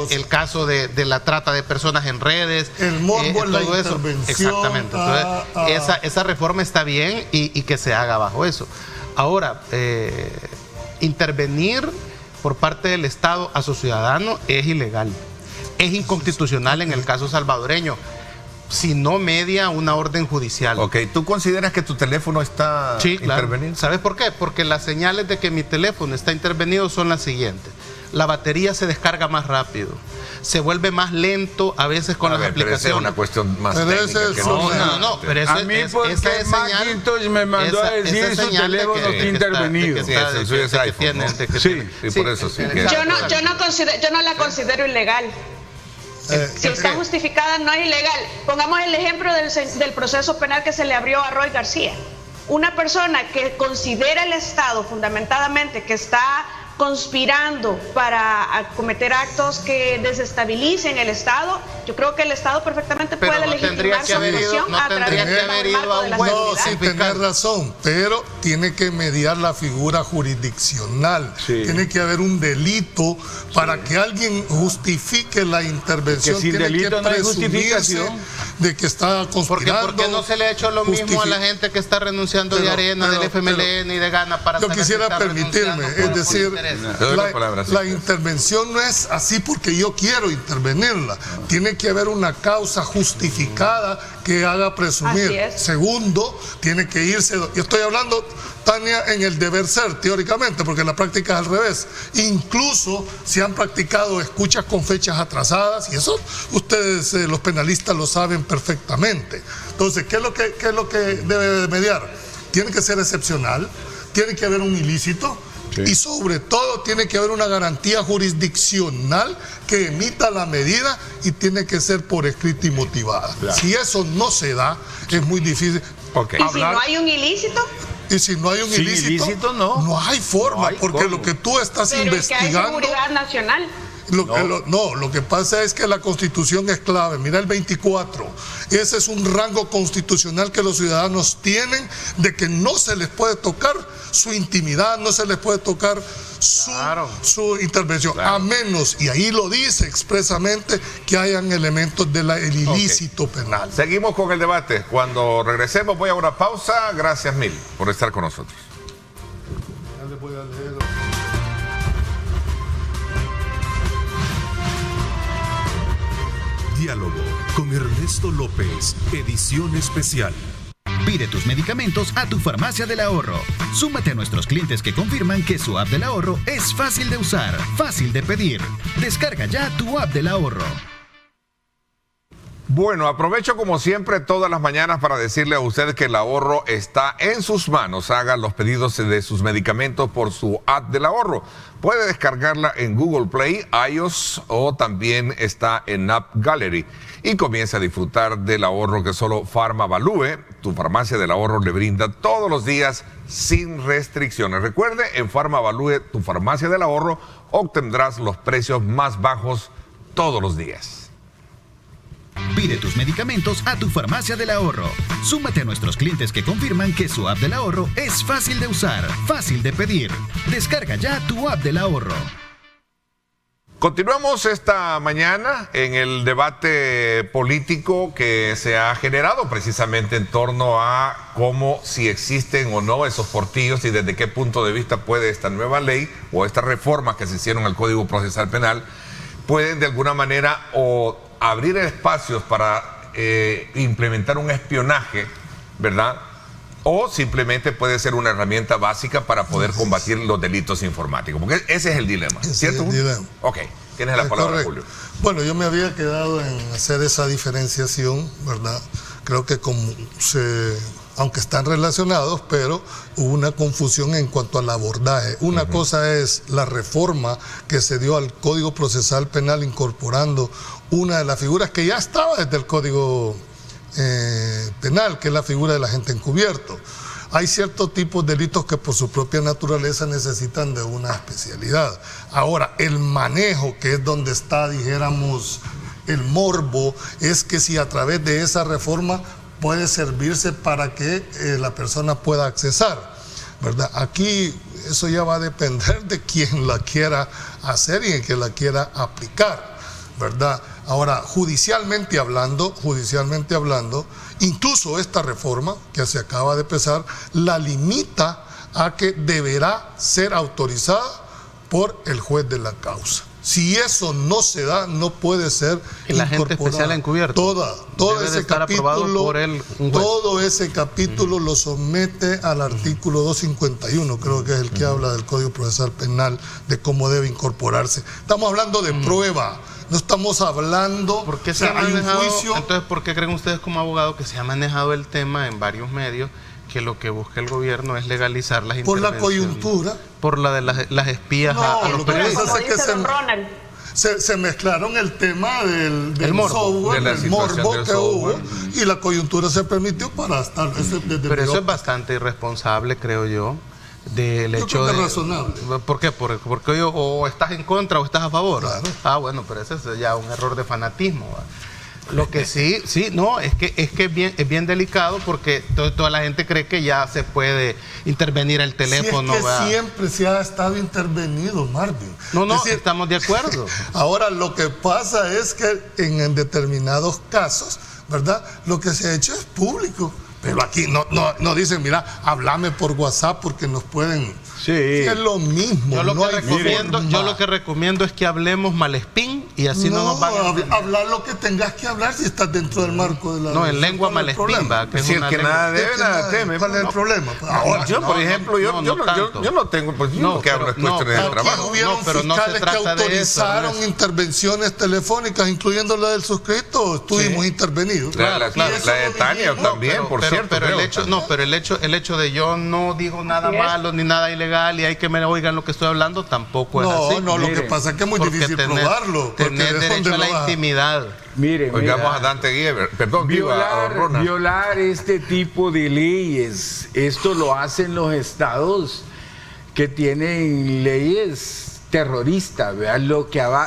el caso de la trata de personas en redes, el morbo en la intervención. Exactamente. Entonces, esa reforma está bien y que se haga bajo eso. Ahora, intervenir por parte del Estado a su ciudadano es ilegal, es inconstitucional en el caso salvadoreño, si no media una orden judicial. Ok, ¿tú consideras que tu teléfono está intervenido? ¿Sabes por qué? Porque las señales de que mi teléfono está intervenido son las siguientes. La batería se descarga más rápido, se vuelve más lento a veces con las aplicaciones. Pero esa es una cuestión más técnica que no, pero eso a mí porque Macintosh me mandó a decir su teléfono está intervenido. Sí, por eso sí. Yo no la considero ilegal. Si está justificada, no es ilegal. Pongamos el ejemplo del proceso penal que se le abrió a Roy García. Una persona que considera el Estado fundamentadamente que está conspirando para cometer actos que desestabilicen el Estado, yo creo que el Estado perfectamente puede legitimar su acción a través del marco de la seguridad. No, sí, tenés razón, pero tiene que mediar la figura jurisdiccional. Sí. Tiene que haber un delito para que alguien justifique la intervención. Que sin tiene delito que no hay justificación de que está conspirando. ¿Por qué no se le ha hecho lo mismo a la gente que está renunciando de Arena, del FMLN y de Gana para yo quisiera permitirme, es decir, la intervención no es así porque yo quiero intervenirla. Tiene que haber una causa justificada que haga presumir. Segundo, tiene que irse. Yo estoy hablando, Tania, en el deber ser, teóricamente, porque en la práctica es al revés. Incluso si han practicado escuchas con fechas atrasadas, y eso ustedes, los penalistas, lo saben perfectamente. Entonces, ¿qué es lo que debe de mediar? Tiene que ser excepcional, tiene que haber un ilícito. Sí. Y sobre todo tiene que haber una garantía jurisdiccional que emita la medida y tiene que ser por escrito y motivada. Claro. Si eso no se da, es muy difícil. Okay. ¿Y si no hay un ilícito? Y si no hay un ilícito, no hay forma, porque lo que tú estás investigando... Pero es que hay seguridad nacional. Lo que pasa es que la Constitución es clave. Mira el 24. Ese es un rango constitucional que los ciudadanos tienen de que no se les puede tocar su intimidad, no se les puede tocar su intervención, a menos, y ahí lo dice expresamente, que hayan elementos del ilícito penal. Seguimos con el debate. Cuando regresemos voy a una pausa. Gracias mil por estar con nosotros. Ya les voy a leer. Diálogo con Ernesto López, edición especial. Pide tus medicamentos a tu Farmacia del Ahorro. Súmate a nuestros clientes que confirman que su app del ahorro es fácil de usar, fácil de pedir. Descarga ya tu app del ahorro. Bueno, aprovecho como siempre todas las mañanas para decirle a usted que el ahorro está en sus manos. Haga los pedidos de sus medicamentos por su app del ahorro. Puede descargarla en Google Play, iOS o también está en App Gallery. Y comienza a disfrutar del ahorro que solo PharmaValue, tu farmacia del ahorro, le brinda todos los días sin restricciones. Recuerde, en PharmaValue, tu farmacia del ahorro, obtendrás los precios más bajos todos los días. Pide tus medicamentos a tu Farmacia del Ahorro. Súmate a nuestros clientes que confirman que su app del ahorro es fácil de usar, fácil de pedir. Descarga ya tu app del ahorro. Continuamos esta mañana en el debate político que se ha generado precisamente en torno a cómo, si existen o no esos portillos y desde qué punto de vista puede esta nueva ley o estas reformas que se hicieron al Código Procesal Penal pueden de alguna manera o abrir espacios para implementar un espionaje, ¿verdad? O simplemente puede ser una herramienta básica para poder combatir los delitos informáticos. Porque ese es el dilema, ¿cierto? Es el dilema. Ok, tienes la palabra, correcto. Julio. Bueno, yo me había quedado en hacer esa diferenciación, ¿verdad? Creo que como se aunque están relacionados, pero hubo una confusión en cuanto al abordaje. Una cosa es la reforma que se dio al Código Procesal Penal incorporando una de las figuras que ya estaba desde el Código Penal, que es la figura del agente encubierto. Hay ciertos tipos de delitos que por su propia naturaleza necesitan de una especialidad. Ahora, el manejo, que es donde está, dijéramos, el morbo, es que si a través de esa reforma puede servirse para que la persona pueda accesar, ¿verdad? Aquí eso ya va a depender de quien la quiera hacer y en que la quiera aplicar, ¿verdad? Ahora, judicialmente hablando, incluso esta reforma que se acaba de empezar, la limita a que deberá ser autorizada por el juez de la causa. Si eso no se da, no puede ser el agente especial encubierto. Todo ese capítulo, todo ese capítulo lo somete al artículo 251, creo que es el que habla del Código Procesal Penal, de cómo debe incorporarse. Estamos hablando de prueba. No estamos hablando... ¿Por qué se ha manejado, entonces, por qué creen ustedes como abogado que se ha manejado el tema en varios medios que lo que busca el gobierno es legalizar las por intervenciones? La coyuntura. Por la de las espías a los periodistas. Como dice don Ronald. Se mezclaron el tema del software, del morbo que hubo, y la coyuntura se permitió para estar... Pero eso es bastante irresponsable, creo yo. Del hecho de razonable. ¿Por qué? Porque o estás en contra o estás a favor. Claro. Bueno, pero ese es ya un error de fanatismo. Lo que sí, no, es que es bien delicado porque toda la gente cree que ya se puede intervenir el teléfono. Si es que siempre se ha estado intervenido, Marvin. No, estamos de acuerdo. Ahora, lo que pasa es que en determinados casos, ¿verdad? Lo que se ha hecho es público. Pero aquí no dicen, mira, háblame por WhatsApp porque nos pueden... Sí. Es lo mismo. Yo lo que recomiendo es que hablemos malespín y así no nos van a... hablar lo que tengas que hablar si estás dentro del marco de la... No, en lengua malespín, va. Que es una que nada debe, nada teme. ¿Cuál es el problema? Ahora, yo, por ejemplo, yo no tengo... Pues yo lo que hablo es cuestiones de trabajo. Hubieron fiscales que autorizaron intervenciones telefónicas, incluyendo la del suscrito, estuvimos intervenidos. La de Tania también, por cierto. Pero el hecho de yo no digo nada malo ni nada ilegal y hay que me oigan lo que estoy hablando, tampoco es así. No, lo que pasa es que es muy difícil probarlo. Tener derecho a la intimidad. Mire, oigamos a Dante Gieber, perdón, violar este tipo de leyes, esto lo hacen los estados que tienen leyes terroristas, ¿verdad?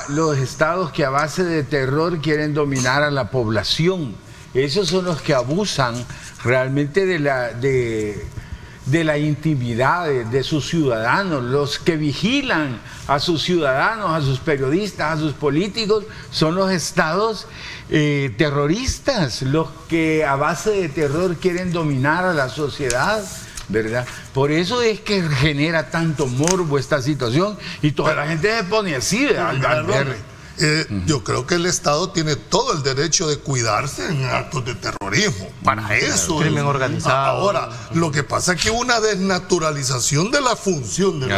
Los estados que a base de terror quieren dominar a la población. Esos son los que abusan realmente de la intimidad de sus ciudadanos. Los que vigilan a sus ciudadanos, a sus periodistas, a sus políticos, son los estados terroristas, los que a base de terror quieren dominar a la sociedad, ¿verdad? Por eso es que genera tanto morbo esta situación y toda la gente se pone así al ver. Yo creo que el Estado tiene todo el derecho de cuidarse en actos de terrorismo. Para eso. Crimen organizado. Ahora, lo que pasa es que una desnaturalización de la función de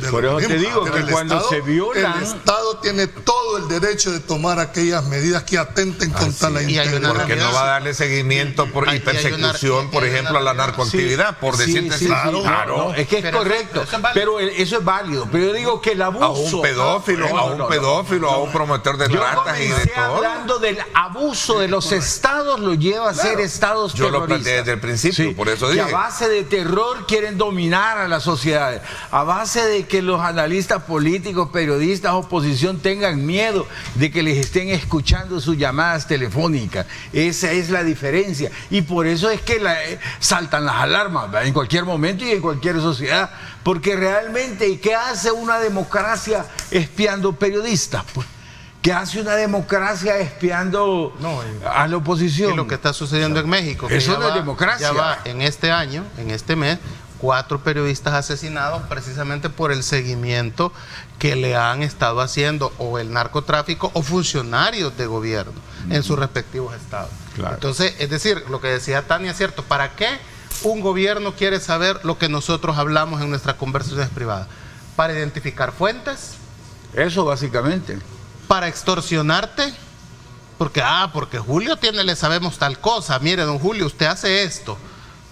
por eso te digo que cuando se violan, el Estado tiene todo el derecho de tomar aquellas medidas que atenten contra la integridad. Porque no va a darle seguimiento y persecución, por ejemplo, a la narcoactividad, por decirte así. Claro. Es que es correcto, pero eso es válido. Pero yo digo que el abuso... A un pedófilo, a un promotor de ratas y de todo. Hablando del abuso de los estados, lo lleva a ser estados terroristas. Yo lo planteé desde el principio, por eso dije. Que a base de terror quieren dominar a las sociedades, a base de que los analistas políticos, periodistas, oposición tengan miedo de que les estén escuchando sus llamadas telefónicas. Esa es la diferencia. Y por eso es que saltan las alarmas, ¿verdad? En cualquier momento y en cualquier sociedad. Porque realmente, ¿qué hace una democracia espiando periodistas? Pues, ¿qué hace una democracia espiando a la oposición? Y lo que está sucediendo en México. Eso no es democracia. Ya va en este año, en este mes, 4 periodistas asesinados precisamente por el seguimiento que le han estado haciendo o el narcotráfico o funcionarios de gobierno en sus respectivos estados. Claro. Entonces, es decir, lo que decía Tania es cierto. ¿Para qué un gobierno quiere saber lo que nosotros hablamos en nuestras conversaciones privadas? Para identificar fuentes. Eso básicamente. Para extorsionarte, porque Julio le sabemos tal cosa, mire don Julio, usted hace esto,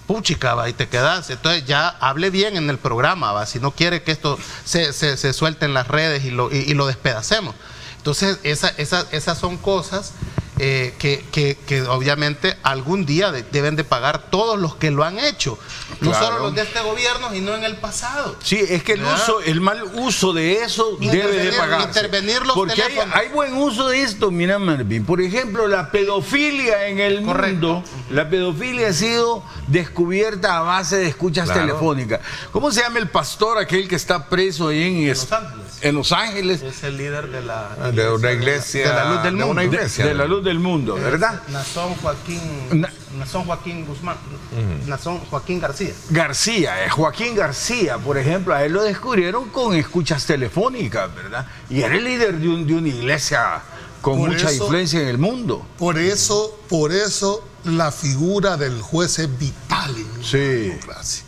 puchica, va, y te quedas. Entonces ya hable bien en el programa, va, si no quiere que esto se suelte en las redes y lo despedacemos. Entonces esas son cosas que obviamente algún día deben de pagar todos los que lo han hecho, no solo los de este gobierno y no en el pasado. Sí, es que el mal uso de eso debe de pagarse. Intervenir los porque teléfonos. hay buen uso de esto, mira, Marvin. Por ejemplo, la pedofilia en el mundo, la pedofilia ha sido descubierta a base de escuchas telefónicas. ¿Cómo se llama el pastor aquel que está preso ahí en Los Ángeles? En Los Ángeles. Es el líder de una iglesia. De la luz del mundo. De la luz del mundo, ¿verdad? Nazón Joaquín Guzmán. Nazón Joaquín García. Joaquín García, por ejemplo, a él lo descubrieron con escuchas telefónicas, ¿verdad? Y era el líder de una iglesia con mucha influencia en el mundo. Por eso la figura del juez es vital en una democracia.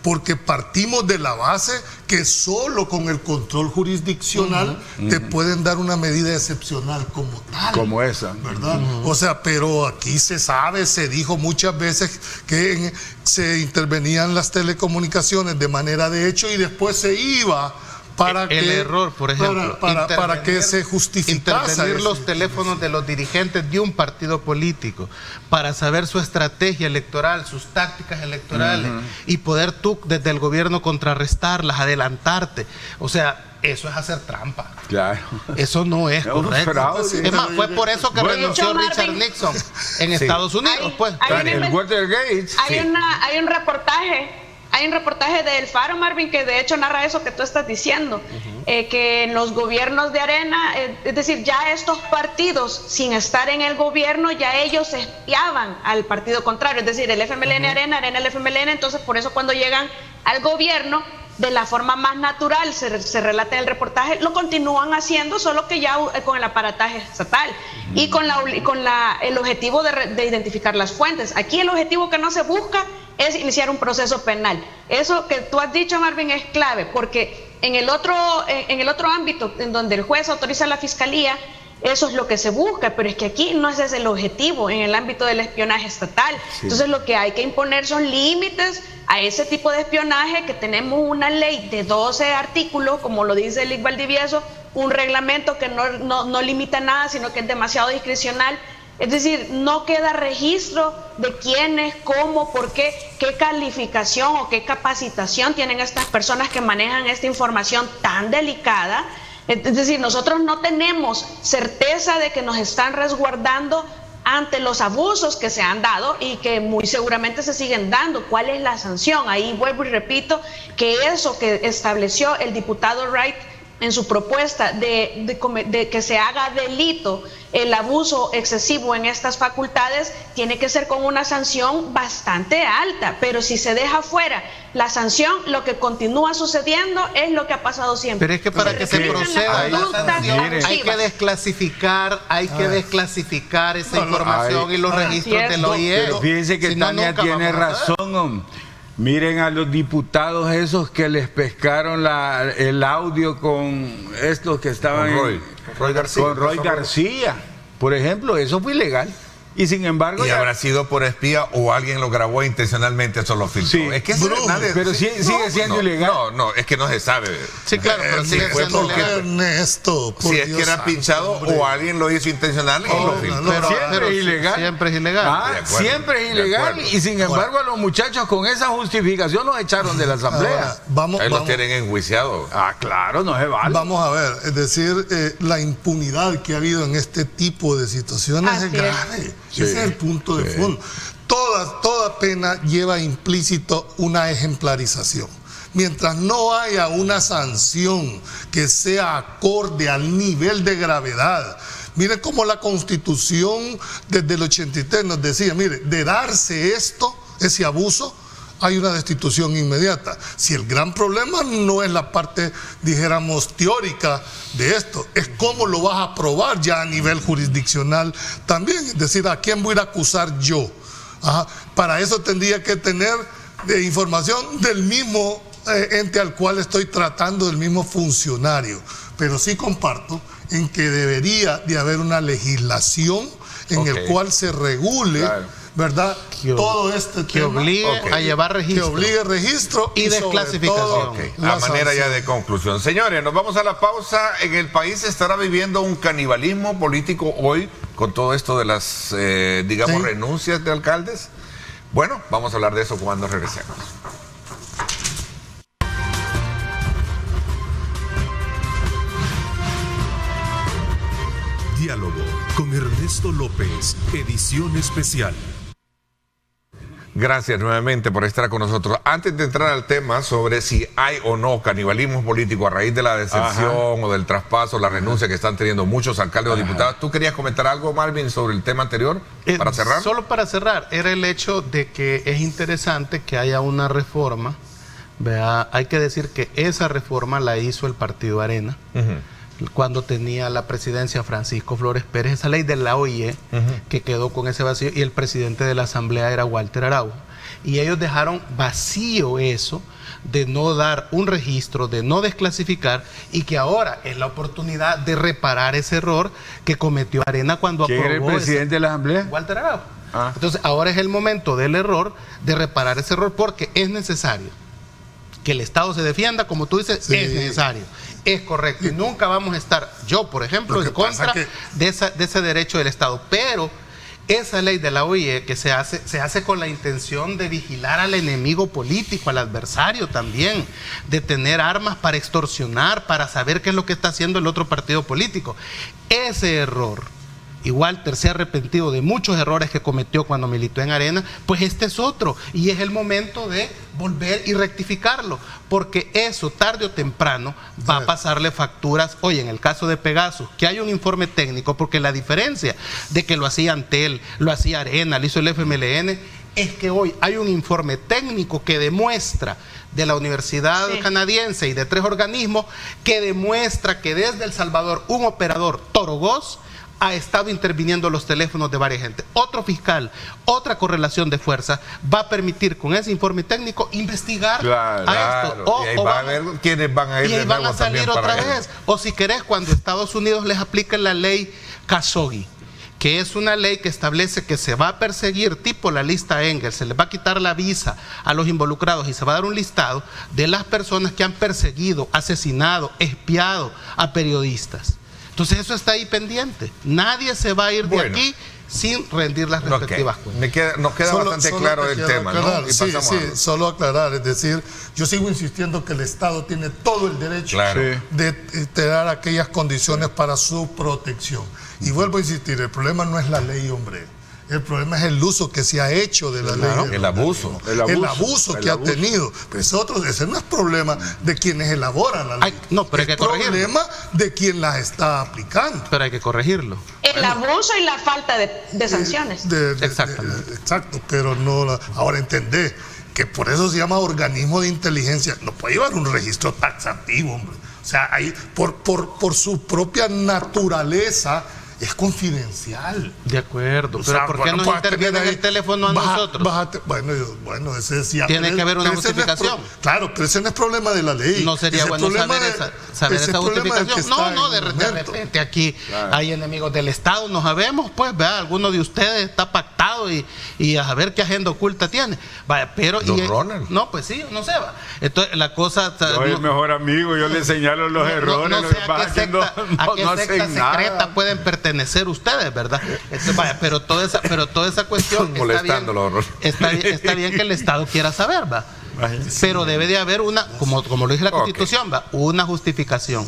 Porque partimos de la base que solo con el control jurisdiccional te pueden dar una medida excepcional como tal. Como esa. ¿Verdad? O sea, pero aquí se dijo muchas veces que se intervenían las telecomunicaciones de manera de hecho y después se iba para error, por ejemplo, para que se justificase intervenir los teléfonos de los dirigentes de un partido político para saber su estrategia electoral, sus tácticas electorales y poder tú desde el gobierno contrarrestarlas, adelantarte. O sea, eso es hacer trampa. Claro. Eso no es correcto. Fraude. Es más, fue por eso que renunció Richard Nixon en Estados Unidos. El Watergate. Hay un reportaje. Hay un reportaje del Faro, Marvin, que de hecho narra eso que tú estás diciendo, que en los gobiernos de Arena, es decir, ya estos partidos, sin estar en el gobierno, ya ellos espiaban al partido contrario, es decir, el FMLN Arena el FMLN, entonces por eso cuando llegan al gobierno, de la forma más natural, se relata en el reportaje, lo continúan haciendo, solo que ya con el aparataje estatal y con el objetivo de identificar las fuentes. Aquí el objetivo que no se busca es iniciar un proceso penal. Eso que tú has dicho, Marvin, es clave, porque en el otro ámbito, en donde el juez autoriza a la fiscalía, eso es lo que se busca, pero es que aquí no ese es el objetivo en el ámbito del espionaje estatal. Entonces lo que hay que imponer son límites a ese tipo de espionaje, que tenemos una ley de 12 artículos, como lo dice el Valdivieso, un reglamento que no limita nada, sino que es demasiado discrecional. Es decir, no queda registro de quiénes, cómo, por qué calificación o qué capacitación tienen estas personas que manejan esta información tan delicada. Es decir, nosotros no tenemos certeza de que nos están resguardando ante los abusos que se han dado y que muy seguramente se siguen dando. ¿Cuál es la sanción? Ahí vuelvo y repito que eso que estableció el diputado Wright en su propuesta de que se haga delito el abuso excesivo en estas facultades, tiene que ser con una sanción bastante alta, pero si se deja fuera la sanción, lo que continúa sucediendo es lo que ha pasado siempre. Pero es que para que se proceda la sanción hay que desclasificar esa información y los registros del OIE. Pero fíjense que Tania tiene razón. Miren a los diputados esos que les pescaron el audio con estos que estaban con Roy García. Por ejemplo, eso fue ilegal. Y sin embargo... ¿Y habrá sido por espía o alguien lo grabó intencionalmente, eso lo filtró? Sí, es que pero sigue siendo ilegal. No, es que no se sabe. Sí, claro, pero sigue siendo ilegal. Ernesto, si es que era pinchado o alguien lo hizo intencional y lo filtró. Siempre es ilegal. Siempre es ilegal. Siempre es ilegal. Y sin embargo a los muchachos con esa justificación los echaron de la asamblea. Ahí los tienen enjuiciados. Claro, no se vale. Vamos a ver, es decir, la impunidad que ha habido en este tipo de situaciones es grave. Ese es el punto de fondo. Toda pena lleva implícito una ejemplarización. Mientras no haya una sanción que sea acorde al nivel de gravedad. Mire cómo la Constitución desde el 83 nos decía, mire, de darse ese abuso, hay una destitución inmediata. Si el gran problema no es la parte, dijéramos, teórica de esto, es cómo lo vas a probar ya a nivel jurisdiccional también. Es decir, ¿a quién voy a ir a acusar yo? Para eso tendría que tener información del mismo ente al cual estoy tratando, del mismo funcionario. Pero sí comparto en que debería de haber una legislación en el cual se regule ¿verdad? Que Todo este que tema obligue a llevar registro. que obligue registro Y sobre desclasificación. todo Ok, la a manera ya sanción. de conclusión. Señores, nos vamos a la pausa. En el país se estará viviendo un canibalismo político hoy con todo esto de las, digamos, Sí. renuncias de alcaldes. Bueno, vamos a hablar de eso cuando regresemos. Diálogo con Ernesto López, edición especial. Gracias nuevamente por estar con nosotros. Antes de entrar al tema sobre si hay o no canibalismo político a raíz de la deserción o del traspaso, la renuncia que están teniendo muchos alcaldes o diputados, ¿tú querías comentar algo, Marvin, sobre el tema anterior para cerrar? Solo para cerrar, era el hecho de que es interesante que haya una reforma. Vea, hay que decir que esa reforma la hizo el Partido Arena. Cuando tenía la presidencia Francisco Flores Pérez, esa ley de la OIE que quedó con ese vacío, y el presidente de la asamblea era Walter Araujo, y ellos dejaron vacío eso de no dar un registro, de no desclasificar, y que ahora es la oportunidad de reparar ese error que cometió Arena cuando ¿Quién era el aprobó presidente de la asamblea? Walter Araujo. Ah. Entonces ahora es el momento del error, de reparar ese error, porque es necesario que el Estado se defienda, como tú dices, Sí. es necesario, es correcto, y nunca vamos a estar, yo por ejemplo, Lo que en contra pasa que- de ese derecho del Estado, pero esa ley de la OIE que se hace con la intención de vigilar al enemigo político, al adversario también, de tener armas para extorsionar, para saber qué es lo que está haciendo el otro partido político. Ese error, y Walter se ha arrepentido de muchos errores que cometió cuando militó en Arena, pues este es otro, y es el momento de volver y rectificarlo, porque eso tarde o temprano va a pasarle facturas. Oye, en el caso de Pegasus, que hay un informe técnico, porque la diferencia de que lo hacía Antel, lo hacía Arena, lo hizo el FMLN, es que hoy hay un informe técnico que demuestra, de la Universidad Canadiense y de 3 organismos, que demuestra que desde El Salvador un operador, Torogos, ha estado interviniendo los teléfonos de varias gente. Otro fiscal, otra correlación de fuerzas va a permitir con ese informe técnico investigar a esto. Y ahí va a ver quiénes van a ir y de ahí van nuevo a salir también para otra él. vez. O si querés, cuando Estados Unidos les aplique la ley Khashoggi, que es una ley que establece que se va a perseguir, tipo la lista Engels, se les va a quitar la visa a los involucrados y se va a dar un listado de las personas que han perseguido, asesinado, espiado a periodistas. Entonces eso está ahí pendiente. Nadie se va a ir de aquí sin rendir las respectivas cuentas. Nos queda bastante claro el tema, aclarar, ¿no? Y sí, pasamos sí, a... solo aclarar, es decir, yo sigo insistiendo que el Estado tiene todo el derecho de tener aquellas condiciones para su protección. Y vuelvo a insistir, el problema no es la ley, hombre. El problema es el uso que se ha hecho de la ley. El abuso. El abuso que ha tenido. Pero ese no es problema de quienes elaboran la ley. No, pero hay que corregirlo. Es problema de quien las está aplicando. Pero hay que corregirlo. El abuso y la falta de sanciones. Exactamente. Exacto, pero no. Ahora entendés que por eso se llama organismo de inteligencia. No puede llevar un registro taxativo, hombre. O sea, ahí, por su propia naturaleza, es confidencial. De acuerdo, O pero sea, ¿por qué bueno, nos puedes interviene tener en ahí- el teléfono a nosotros? Bueno, ese es ya. Tiene que haber una pero ese no es justificación. claro, pero ese no es problema de la ley. No sería Ese bueno problema saber ese esa es problema del que justificación. está No, en el de momento. repente aquí hay enemigos del Estado, no sabemos, pues, vea, alguno de ustedes está pactado y a saber qué agenda oculta tiene. Vaya, pero Ronald. no, pues sí, no sé, va. Entonces la cosa Yo el mejor amigo, yo le señalo los errores, no lo sé que a pasa qué es que secta, a qué no secta hacen nada. secreta pueden pertenecer ustedes, ¿verdad? Vaya, pero toda esa cuestión Molestándolo, está bien que el Estado quiera saber, va. Pero debe de haber una, como lo dice la Constitución, va, una justificación.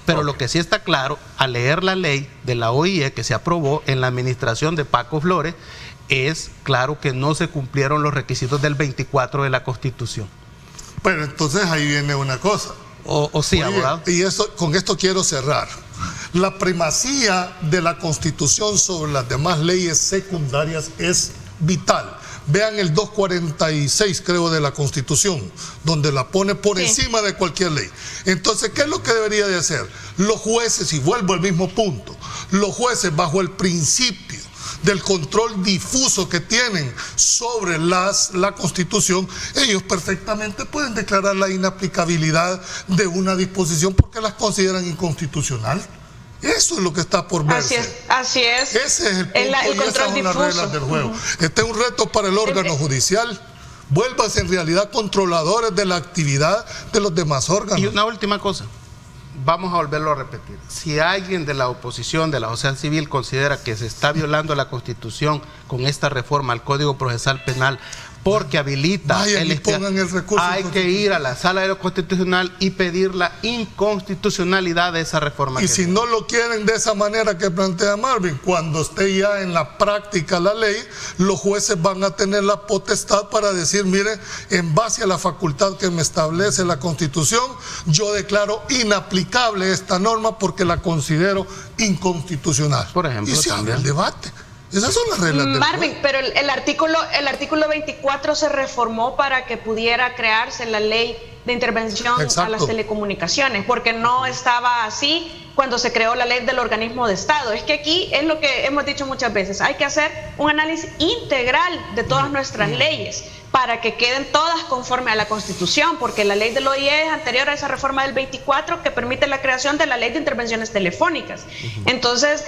Pero lo que sí está claro, al leer la ley de la OIE que se aprobó en la administración de Paco Flores, es claro que no se cumplieron los requisitos del 24 de la Constitución. Pero entonces ahí viene una cosa. O sí, Oye, abogado. y con esto quiero cerrar. La primacía de la Constitución sobre las demás leyes secundarias es vital. Vean el 246, creo, de la Constitución, donde la pone por encima de cualquier ley. Entonces, ¿qué es lo que debería de hacer? Los jueces, y vuelvo al mismo punto, los jueces bajo el principio del control difuso que tienen sobre la Constitución, ellos perfectamente pueden declarar la inaplicabilidad de una disposición porque las consideran inconstitucional. Eso es lo que está por verse. Así es. Ese es el punto El y esas control son las difuso. reglas del juego. Este es un reto para el órgano judicial. Vuélvanse en realidad controladores de la actividad de los demás órganos. Y una última cosa, vamos a volverlo a repetir. Si alguien de la oposición, de la sociedad civil, considera que se está violando la Constitución con esta reforma al Código Procesal Penal, porque habilita pongan el recurso, hay que ir a la Sala de lo Constitucional y pedir la inconstitucionalidad de esa reforma. Y si no lo quieren de esa manera que plantea Marvin, cuando esté ya en la práctica la ley, los jueces van a tener la potestad para decir, mire, en base a la facultad que me establece la Constitución, yo declaro inaplicable esta norma porque la considero inconstitucional. Por ejemplo, y se abre el debate. Esas son las reglas del Marvin, juego. pero el artículo 24 se reformó para que pudiera crearse la ley de intervención a las telecomunicaciones, porque no estaba así cuando se creó la ley del organismo de Estado. Es que aquí es lo que hemos dicho muchas veces, hay que hacer un análisis integral de todas nuestras leyes para que queden todas conforme a la Constitución, porque la ley del OIE es anterior a esa reforma del 24 que permite la creación de la ley de intervenciones telefónicas. Entonces,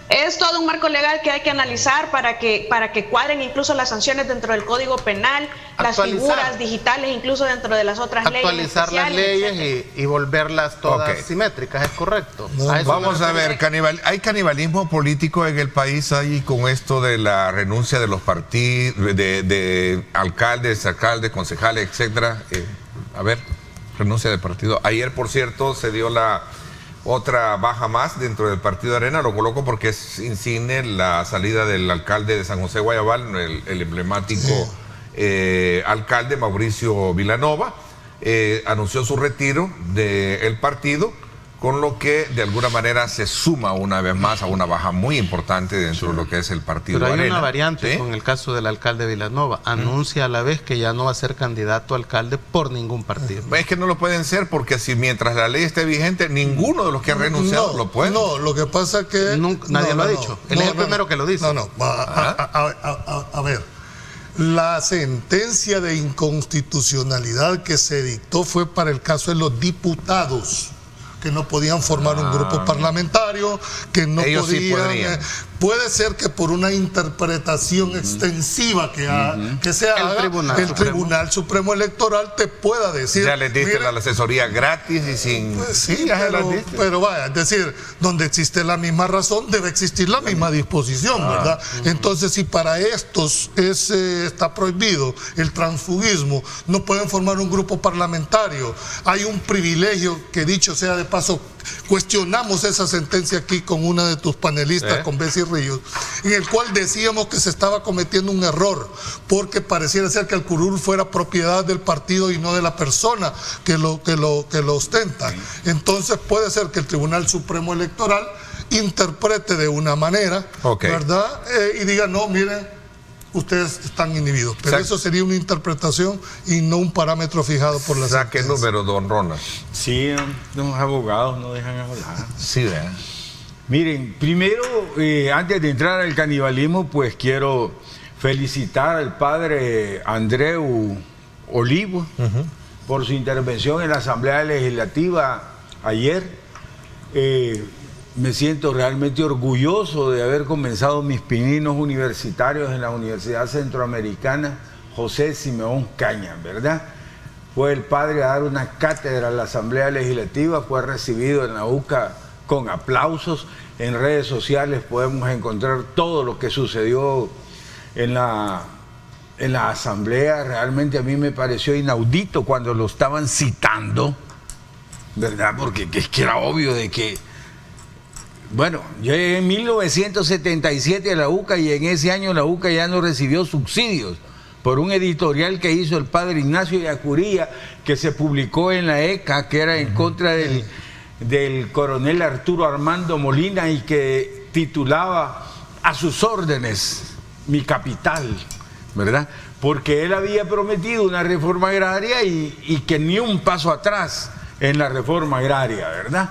es todo un marco legal que hay que analizar para que cuadren incluso las sanciones dentro del Código Penal, las figuras digitales incluso dentro de las otras leyes. Actualizar las leyes y volverlas todas simétricas, es correcto. Vamos a ver, ¿hay canibalismo político en el país ahí con esto de la renuncia de los partidos, de alcaldes, concejales, etcétera? A ver, renuncia de partido. Ayer, por cierto, se dio la otra baja más dentro del partido Arena, lo coloco porque es insigne la salida del alcalde de San José Guayabal, el emblemático alcalde Mauricio Vilanova, anunció su retiro del partido, con lo que de alguna manera se suma una vez más a una baja muy importante dentro de lo que es el partido Arena. Pero hay una variante con el caso del alcalde Vilanova, anuncia a la vez que ya no va a ser candidato a alcalde por ningún partido. Es que no lo pueden ser porque si mientras la ley esté vigente, ninguno de los que han renunciado lo puede. No, lo que pasa es que... Nadie lo ha dicho, él es el primero que lo dice. A ver, la sentencia de inconstitucionalidad que se dictó fue para el caso de los diputados, que no podían formar un grupo parlamentario, que no ellos podían... sí podrían. Puede ser que por una interpretación extensiva que se haga, el Tribunal Supremo Electoral te pueda decir... Ya les diste la asesoría gratis y sin... Pues sí, pero vaya, es decir, donde existe la misma razón, debe existir la misma disposición, ¿verdad? Entonces, si para estos está prohibido el transfugismo, no pueden formar un grupo parlamentario, hay un privilegio que, dicho sea de paso, cuestionamos esa sentencia aquí con una de tus panelistas, con Bessie Ríos, en el cual decíamos que se estaba cometiendo un error, porque pareciera ser que el curul fuera propiedad del partido y no de la persona que lo ostenta. Entonces puede ser que el Tribunal Supremo Electoral interprete de una manera, ¿verdad? Y diga, no, miren, ustedes están inhibidos. Pero eso sería una interpretación y no un parámetro fijado por la sentencia. ¿Qué número, don Ronald? Sí, los abogados no dejan hablar. Sí, ¿verdad? Miren, primero, antes de entrar al canibalismo, pues quiero felicitar al padre Andreu Olivo por su intervención en la Asamblea Legislativa ayer. Me siento realmente orgulloso de haber comenzado mis pininos universitarios en la Universidad Centroamericana José Simeón Caña, ¿verdad? Fue el padre a dar una cátedra a la Asamblea Legislativa, fue recibido en la UCA con aplausos. En redes sociales podemos encontrar todo lo que sucedió en la Asamblea. Realmente a mí me pareció inaudito cuando lo estaban citando, ¿verdad? Porque es que era obvio de que... Bueno, yo llegué en 1977 a la UCA y en ese año la UCA ya no recibió subsidios por un editorial que hizo el padre Ignacio Yacuría, que se publicó en la ECA, que era en contra del coronel Arturo Armando Molina y que titulaba "A sus órdenes, mi capital", ¿verdad? Porque él había prometido una reforma agraria y que ni un paso atrás en la reforma agraria, ¿verdad?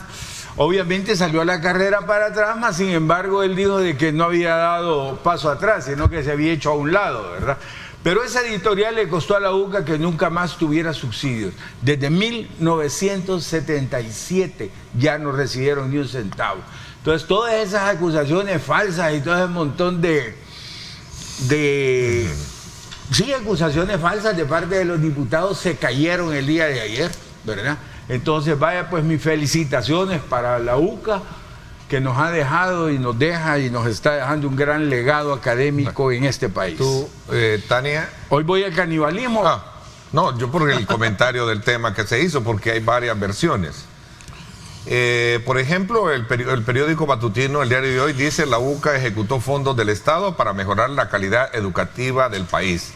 Obviamente salió a la carrera para atrás, mas sin embargo él dijo de que no había dado paso atrás, sino que se había hecho a un lado, ¿verdad? Pero esa editorial le costó a la UCA que nunca más tuviera subsidios. Desde 1977 ya no recibieron ni un centavo. Entonces, todas esas acusaciones falsas y todo ese montón de acusaciones falsas de parte de los diputados se cayeron el día de ayer, ¿verdad? Entonces, vaya, pues mis felicitaciones para la UCA, que nos ha dejado y nos deja y nos está dejando un gran legado académico en este país. ¿Tú, Tania? Hoy voy al canibalismo. No, yo por el comentario del tema que se hizo, porque hay varias versiones. Por ejemplo, el periódico matutino, el diario de hoy, dice: la UCA ejecutó fondos del Estado para mejorar la calidad educativa del país.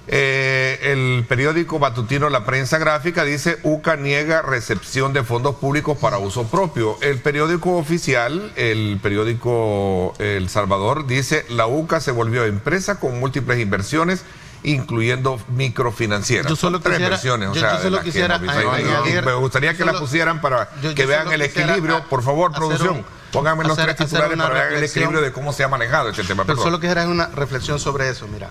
El periódico matutino La Prensa Gráfica dice: UCA niega recepción de fondos públicos para uso propio. El periódico oficial, el periódico El Salvador, dice: la UCA se volvió empresa con múltiples inversiones, incluyendo microfinancieras. Yo solo Tres quisiera, versiones. yo solo quisiera añadir, me gustaría que la pusieran para que vean el equilibrio. Por favor, producción, pónganme los tres titulares para ver el equilibrio de cómo se ha manejado este tema. Pero solo quisiera una reflexión sobre eso. Mira,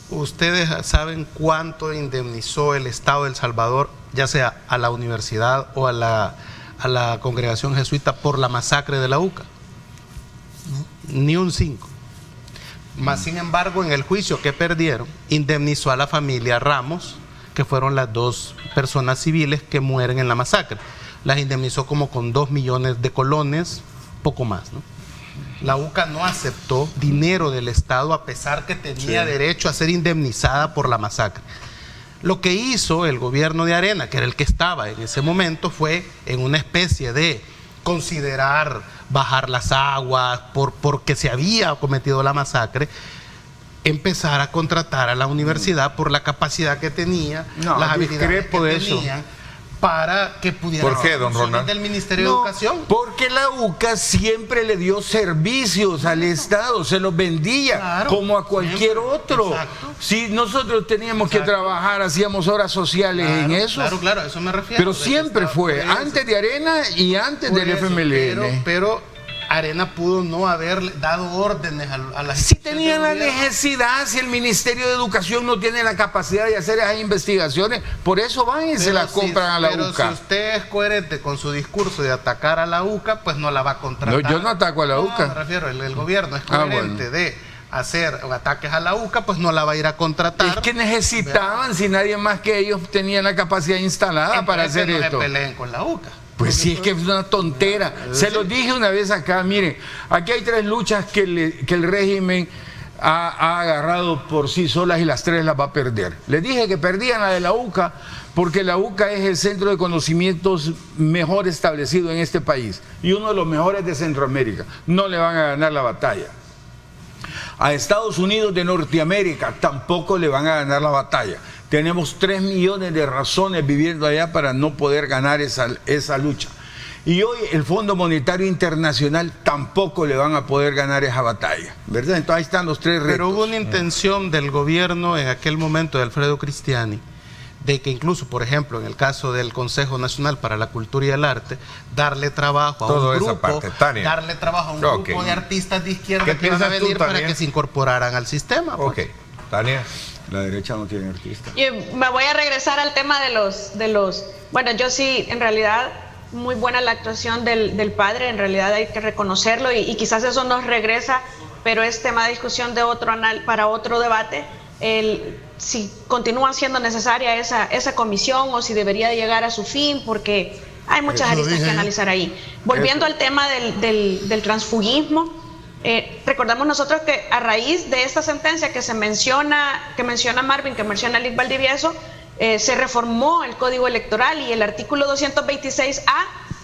ustedes saben cuánto indemnizó el Estado de El Salvador, ya sea a la universidad o a la congregación jesuita, por la masacre de la UCA. Ni un 5. Más sin embargo, en el juicio que perdieron, indemnizó a la familia Ramos, que fueron las 2 personas civiles que mueren en la masacre. Las indemnizó como con 2 millones de colones, poco más, ¿no? La UCA no aceptó dinero del Estado, a pesar que tenía derecho a ser indemnizada por la masacre. Lo que hizo el gobierno de Arena, que era el que estaba en ese momento, fue en una especie de considerar bajar las aguas porque se había cometido la masacre, empezar a contratar a la universidad por la capacidad que tenía, las habilidades que tenían, para que pudieran. ¿Por qué, don Ronald? Del Ministerio de Educación. Porque la UCA siempre le dio servicios al Estado, se los vendía como a cualquier otro. Exacto. Si nosotros teníamos que trabajar, hacíamos horas sociales en eso. Claro, a eso me refiero. Pero siempre fue, antes de Arena y antes del FMLN. Pero Arena pudo no haber dado órdenes a las... Si tenían la necesidad, si el Ministerio de Educación no tiene la capacidad de hacer esas investigaciones, por eso van y se las compran a la UCA. Pero si usted es coherente con su discurso de atacar a la UCA, pues no la va a contratar. No, yo no ataco a la UCA. Me refiero, el gobierno es coherente de hacer ataques a la UCA, pues no la va a ir a contratar. Es que necesitaban, si nadie más que ellos tenían la capacidad instalada para hacer no esto. Se peleen con la UCA. Pues sí, es que es una tontera. Se los dije una vez acá, miren, aquí hay 3 luchas que el régimen ha agarrado por sí solas y las 3 las va a perder. Les dije que perdían la de la UCA porque la UCA es el centro de conocimientos mejor establecido en este país y uno de los mejores de Centroamérica. No le van a ganar la batalla. A Estados Unidos de Norteamérica tampoco le van a ganar la batalla. Tenemos 3 millones de razones viviendo allá para no poder ganar esa lucha. Y hoy el Fondo Monetario Internacional tampoco le van a poder ganar esa batalla, ¿verdad? Entonces ahí están los 3 retos. Pero hubo una intención del gobierno en aquel momento de Alfredo Cristiani, de que incluso, por ejemplo, en el caso del Consejo Nacional para la Cultura y el Arte, darle trabajo a un grupo, darle trabajo a un grupo de artistas de izquierda que iban a venir para que se incorporaran al sistema. Pues. Ok, Tania. La derecha no tiene artista. Yo me voy a regresar al tema de los... Bueno, yo sí, en realidad, muy buena la actuación del padre, en realidad hay que reconocerlo y quizás eso nos regresa, pero es tema de discusión de para otro debate, si continúa siendo necesaria esa comisión o si debería llegar a su fin, porque hay muchas aristas que analizar ahí. Volviendo al tema del transfugismo, recordamos nosotros que a raíz de esta sentencia que menciona Marvin, que menciona Lic Valdivieso, se reformó el Código Electoral y el artículo 226A,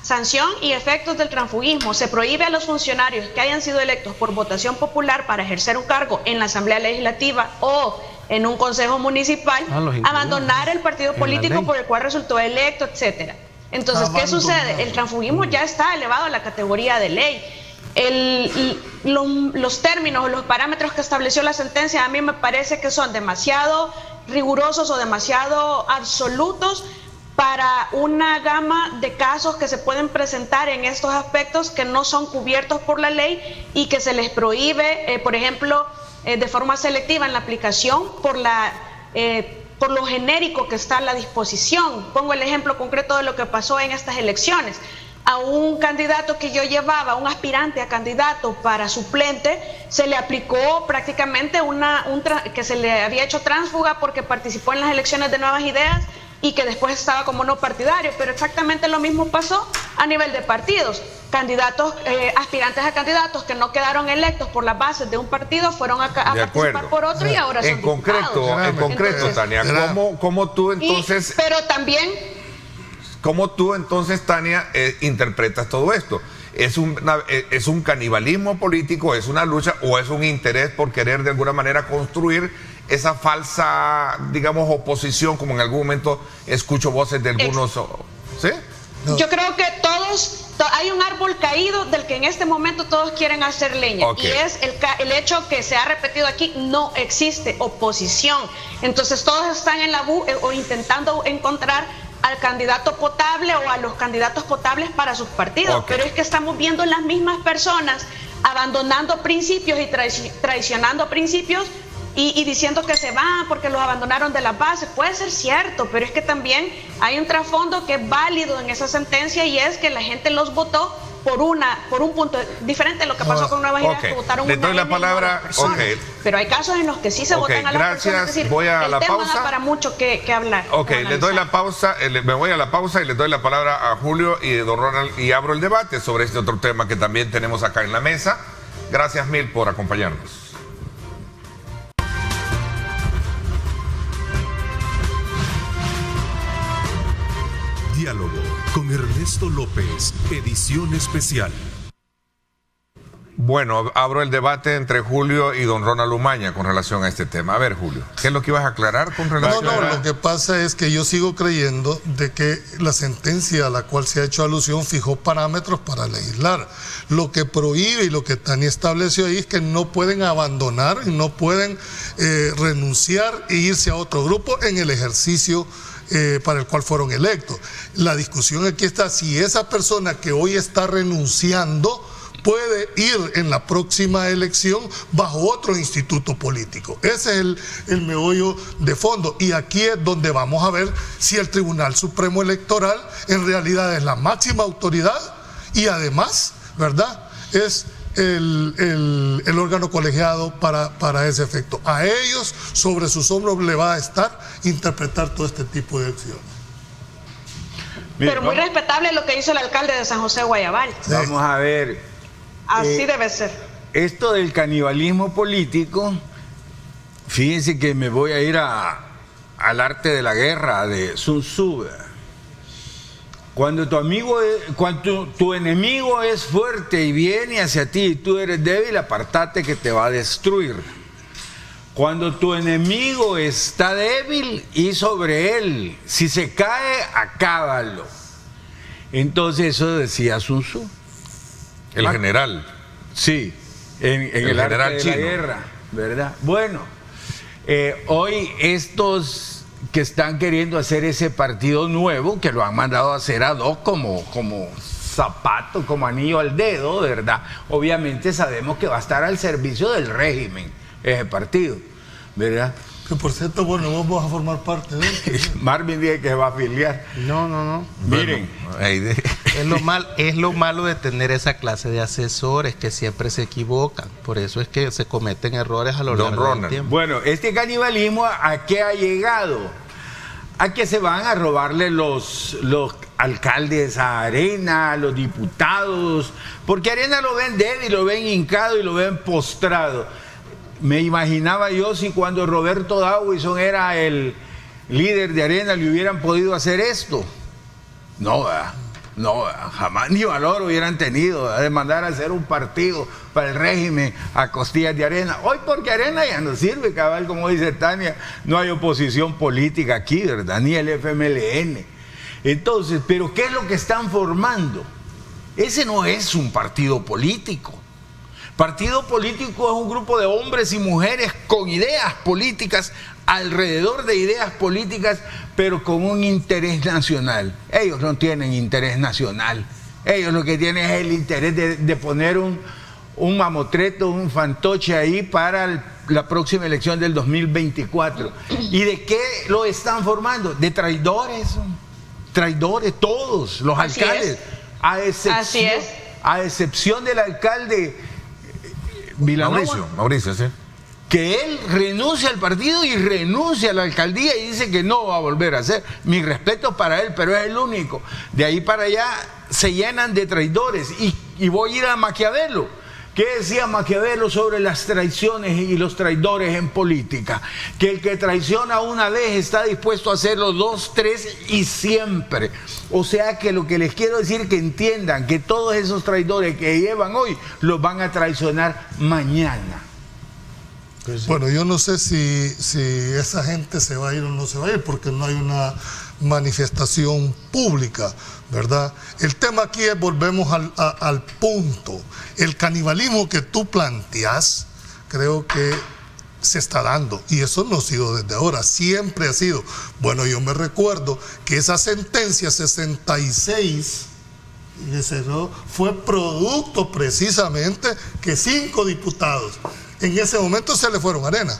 sanción y efectos del transfugismo. Se prohíbe a los funcionarios que hayan sido electos por votación popular para ejercer un cargo en la Asamblea Legislativa o en un consejo municipal, abandonar el partido político por el cual resultó electo, etcétera. Entonces, ¿qué sucede? El transfugismo ya está elevado a la categoría de ley. Los términos o los parámetros que estableció la sentencia a mí me parece que son demasiado rigurosos o demasiado absolutos para una gama de casos que se pueden presentar en estos aspectos que no son cubiertos por la ley y que se les prohíbe, por ejemplo, de forma selectiva en la aplicación por lo genérico que está en la disposición. Pongo el ejemplo concreto de lo que pasó en estas elecciones. a un candidato que yo llevaba, un aspirante a candidato para suplente, se le aplicó prácticamente que se le había hecho tránsfuga porque participó en las elecciones de Nuevas Ideas y que después estaba como no partidario, pero exactamente lo mismo pasó a nivel de partidos. Candidatos, aspirantes a candidatos que no quedaron electos por las bases de un partido fueron a participar por otro y ahora son diputados. En concreto, Tania, ¿cómo tú entonces... Pero también... ¿Cómo tú entonces, Tania, interpretas todo esto? ¿Es un canibalismo político, es una lucha o es un interés por querer de alguna manera construir esa falsa, digamos, oposición, como en algún momento escucho voces de algunos... ¿Sí? No. Yo creo que hay un árbol caído del que en este momento todos quieren hacer leña. Okay. Y es el hecho que se ha repetido aquí, no existe oposición. Entonces todos están en la o intentando encontrar al candidato potable o a los candidatos potables para sus partidos. Okay. Pero es que estamos viendo las mismas personas abandonando principios y traicionando principios y diciendo que se van porque los abandonaron de la base. Puede ser cierto, pero es que también hay un trasfondo que es válido en esa sentencia y es que la gente los votó por un punto diferente de lo que pasó con Nuevas Ideas, que votaron Le doy la palabra. Okay. Pero hay casos en los que sí se votan a las personas. Es decir, voy a la pausa. Da para mucho que hablar. Ok, les doy la pausa, me voy a la pausa y les doy la palabra a Julio y don Ronald y abro el debate sobre este otro tema que también tenemos acá en la mesa. Gracias mil por acompañarnos. Diálogo con Ernesto López, edición especial. Bueno, abro el debate entre Julio y don Ronald Umaña con relación a este tema. A ver, Julio, ¿qué es lo que ibas a aclarar con relación a...? Lo que pasa es que yo sigo creyendo de que la sentencia a la cual se ha hecho alusión fijó parámetros para legislar. Lo que prohíbe y lo que Tania estableció ahí es que no pueden abandonar y no pueden renunciar e irse a otro grupo en el ejercicio para el cual fueron electos. La discusión aquí está si esa persona que hoy está renunciando puede ir en la próxima elección bajo otro instituto político. Ese es el meollo de fondo. Y aquí es donde vamos a ver si el Tribunal Supremo Electoral en realidad es la máxima autoridad y además, ¿verdad?, es el órgano colegiado para ese efecto. A ellos, sobre sus hombros, le va a estar interpretar todo este tipo de acciones. Pero muy respetable lo que hizo el alcalde de San José Guayabal. Sí. Vamos a ver. Así debe ser. Esto del canibalismo político, fíjense que me voy a ir al arte de la guerra de Sun Tzu. Cuando tu enemigo es fuerte y viene hacia ti y tú eres débil, apartate que te va a destruir. Cuando tu enemigo está débil y sobre él, si se cae, acábalo. Entonces eso decía Sun Tzu. El general. Sí, en el arte de la guerra, ¿verdad? Bueno, hoy estos que están queriendo hacer ese partido nuevo, que lo han mandado a hacer ad hoc como zapato, como anillo al dedo, ¿verdad? Obviamente sabemos que va a estar al servicio del régimen, ese partido, ¿verdad? Que por cierto, bueno, vos vas a formar parte de él. Marvin dice que se va a afiliar. No. Miren. Bueno, es lo malo de tener esa clase de asesores que siempre se equivocan. Por eso es que se cometen errores a lo largo del tiempo. Bueno, este canibalismo, ¿a qué ha llegado? A que se van a robarle los alcaldes a Arena, a los diputados, porque Arena lo ven débil, lo ven hincado y lo ven postrado. Me imaginaba yo si cuando Roberto Dawison era el líder de Arena le hubieran podido hacer esto. No, jamás ni valor hubieran tenido de mandar a hacer un partido para el régimen a costillas de Arena. Hoy porque Arena ya no sirve, cabal, como dice Tania, no hay oposición política aquí, ¿verdad? Ni el FMLN. Entonces, ¿pero qué es lo que están formando? Ese no es un partido político. Partido político es un grupo de hombres y mujeres con ideas políticas, alrededor de ideas políticas, pero con un interés nacional. Ellos no tienen interés nacional. Ellos lo que tienen es el interés de poner un mamotreto, un fantoche ahí para la próxima elección del 2024. ¿Y de qué lo están formando? De traidores. Traidores, todos, los alcaldes. Así es. A excepción del alcalde Vilanova, Mauricio, sí. que él renuncia al partido y renuncia a la alcaldía y dice que no va a volver a hacer. Mi respeto para él, pero es el único. De ahí para allá se llenan de traidores. Y voy a ir a Maquiavelo. ¿Qué decía Maquiavelo sobre las traiciones y los traidores en política? Que el que traiciona una vez está dispuesto a hacerlo 2, 3 y siempre. O sea que lo que les quiero decir es que entiendan que todos esos traidores que llevan hoy los van a traicionar mañana. Bueno, yo no sé si esa gente se va a ir o no se va a ir, porque no hay una manifestación pública, ¿verdad? El tema aquí es, volvemos al punto, el canibalismo que tú planteas, creo que se está dando, y eso no ha sido desde ahora, siempre ha sido. Bueno, yo me recuerdo que esa sentencia 66 fue producto precisamente que 5 diputados en ese momento se le fueron a Arena,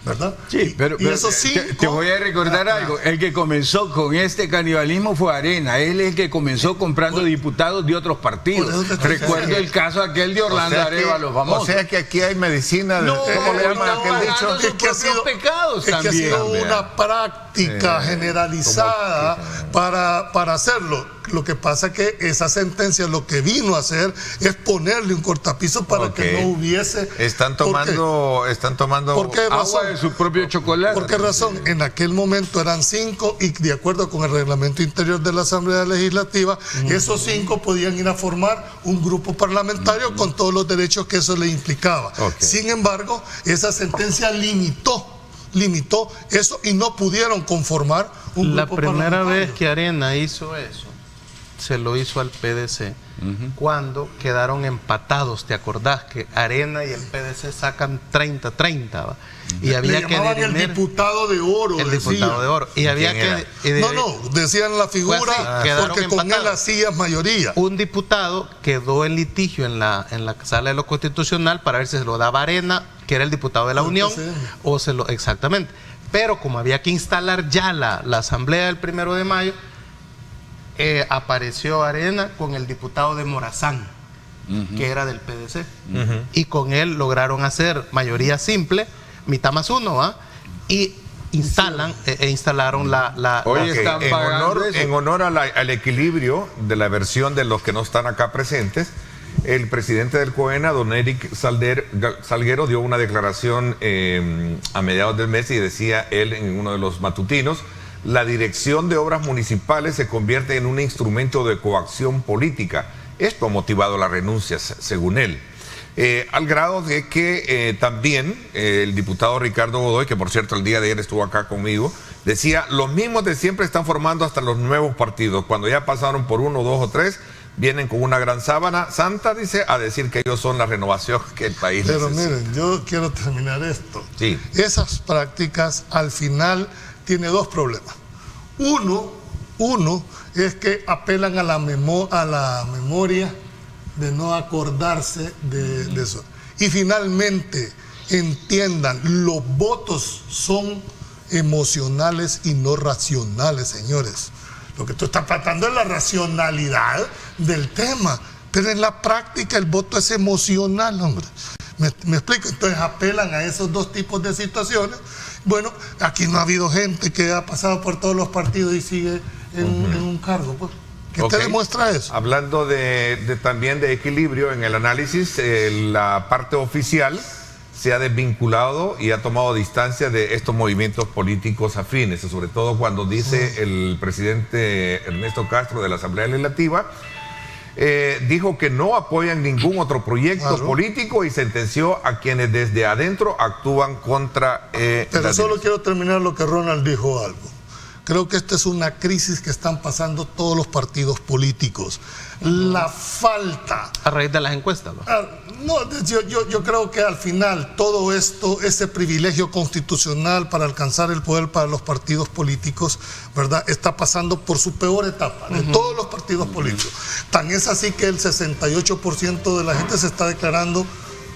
¿verdad? Sí, pero esos 5... te voy a recordar algo. El que comenzó con este canibalismo fue Arena. Él es el que comenzó comprando diputados de otros partidos. Recuerdo el caso aquel de Orlando Arévalo, famoso. O sea que aquí hay medicina de... No, ¿cómo le llaman aquel dicho? Es que ha sido pecados también. Que ha sido una práctica generalizada para hacerlo. Lo que pasa es que esa sentencia lo que vino a hacer es ponerle un cortapizo para que no hubiese... Están tomando ¿Por qué agua razón? de su propio chocolate. ¿Por qué razón? En aquel momento eran 5 y de acuerdo con el reglamento interior de la Asamblea Legislativa, esos 5 podían ir a formar un grupo parlamentario con todos los derechos que eso le implicaba. Sin embargo, esa sentencia limitó eso y no pudieron conformar un grupo parlamentario. La primera vez que Arena hizo eso, se lo hizo al PDC, cuando quedaron empatados. ¿Te acordás que Arena y el PDC sacan 30-30? ¿va? Y había le que llamaban el diputado de oro. El diputado de oro. Y había que... decían la figura, porque con él hacías mayoría. Un diputado quedó en litigio en la sala de lo constitucional para ver si se lo daba Arena, que era el diputado de la Unión, o se lo... Exactamente. Pero como había que instalar ya la asamblea del 1 de mayo, apareció Arena con el diputado de Morazán, que era del PDC, y con él lograron hacer mayoría simple, mitad más 1, ¿va? Y instalaron la Oye, en honor al equilibrio de la versión de los que no están acá presentes, el presidente del COENA, don Eric Salguero, dio una declaración a mediados del mes y decía él en uno de los matutinos: la dirección de obras municipales se convierte en un instrumento de coacción política. Esto ha motivado las renuncias, según él. Al grado de que también el diputado Ricardo Godoy, que por cierto el día de ayer estuvo acá conmigo, decía, los mismos de siempre están formando hasta los nuevos partidos. Cuando ya pasaron por 1, 2 o 3, vienen con una gran sábana santa, dice, a decir que ellos son la renovación que el país necesita. Pero miren, yo quiero terminar esto. Sí. Esas prácticas al final tiene 2 problemas. Uno es que apelan a la memoria de no acordarse de eso. Y finalmente, entiendan, los votos son emocionales y no racionales, señores. Lo que tú estás tratando es la racionalidad del tema, pero en la práctica el voto es emocional, hombre. ¿Me explico? Entonces apelan a esos 2 tipos de situaciones. Bueno, aquí no ha habido gente que ha pasado por todos los partidos y sigue en un cargo, pues. ¿Qué te demuestra eso? Hablando también de equilibrio en el análisis, la parte oficial se ha desvinculado y ha tomado distancia de estos movimientos políticos afines, sobre todo cuando dice el presidente Ernesto Castro de la Asamblea Legislativa, dijo que no apoyan ningún otro proyecto político y sentenció a quienes desde adentro actúan contra... Pero solo quiero terminar lo que Ronald dijo algo. Creo que esta es una crisis que están pasando todos los partidos políticos. La falta... A raíz de las encuestas, ¿no? Yo creo que al final todo esto, ese privilegio constitucional para alcanzar el poder para los partidos políticos, ¿verdad?, está pasando por su peor etapa, de todos los partidos políticos. Tan es así que el 68% de la gente se está declarando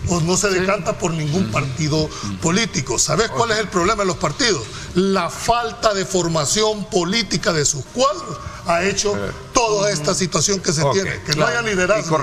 o no se decanta por ningún partido político. ¿Sabes cuál es el problema de los partidos? La falta de formación política de sus cuadros ha hecho toda esta situación que se tiene, que no haya liderazgos,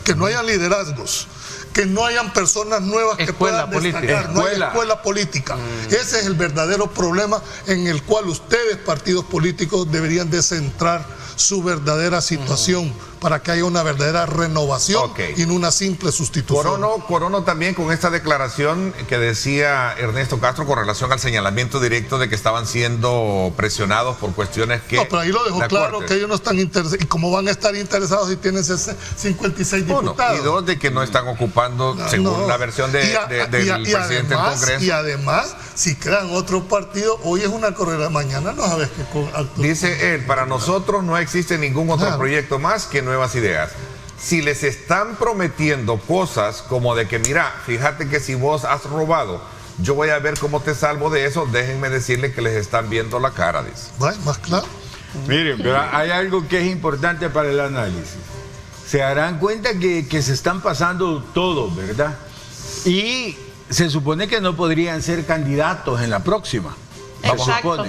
que no haya liderazgos, que no hayan personas nuevas que puedan destacar, no hay escuela política. Ese es el verdadero problema en el cual ustedes, partidos políticos, deberían de centrar su verdadera situación para que haya una verdadera renovación y no una simple sustitución. Corono también con esta declaración que decía Ernesto Castro con relación al señalamiento directo de que estaban siendo presionados por cuestiones que... No, pero ahí lo dejó claro, que ellos no están interesados. ¿Y cómo van a estar interesados si tienen 56 diputados? Y dos, de que no están ocupando, según la versión del presidente del Congreso. Y además, si crean otro partido, hoy es una carrera, mañana no sabes qué... Dice él, para nosotros no existe ningún otro proyecto más que nuevas ideas. Si les están prometiendo cosas como de que, mira, fíjate que si vos has robado, yo voy a ver cómo te salvo de eso, déjenme decirle que les están viendo la cara, dice. Más claro. Miren, pero hay algo que es importante para el análisis. Se darán cuenta que se están pasando todo, ¿verdad? Y se supone que no podrían ser candidatos en la próxima. Exacto.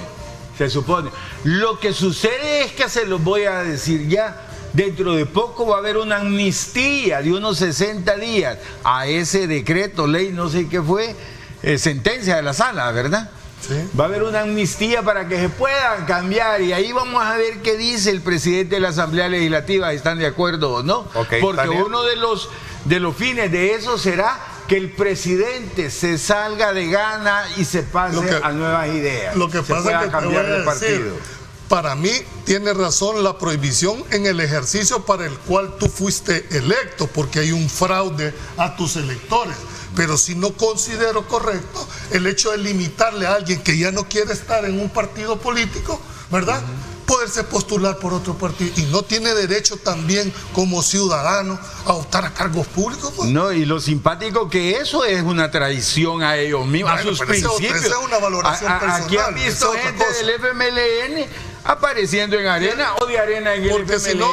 Se supone. Lo que sucede es que se los voy a decir ya, dentro de poco va a haber una amnistía de unos 60 días a ese decreto, ley, no sé qué fue, sentencia de la sala, ¿verdad? Sí. Va a haber una amnistía para que se puedan cambiar y ahí vamos a ver qué dice el presidente de la Asamblea Legislativa, si están de acuerdo o no. Porque uno de los fines de eso será que el presidente se salga de gana y se pase a nuevas ideas. Lo que pasa es que cambiar de partido. Para mí tiene razón la prohibición en el ejercicio para el cual tú fuiste electo, porque hay un fraude a tus electores. Pero si no considero correcto el hecho de limitarle a alguien que ya no quiere estar en un partido político, ¿verdad? Poderse postular por otro partido y no tiene derecho también como ciudadano a optar a cargos públicos. Pues. No, y lo simpático que eso es una traición a ellos mismos, a sus principios. Esa es una valoración personal. Aquí han visto gente del FMLN apareciendo en Arena o de Arena en el FMLN. Si no,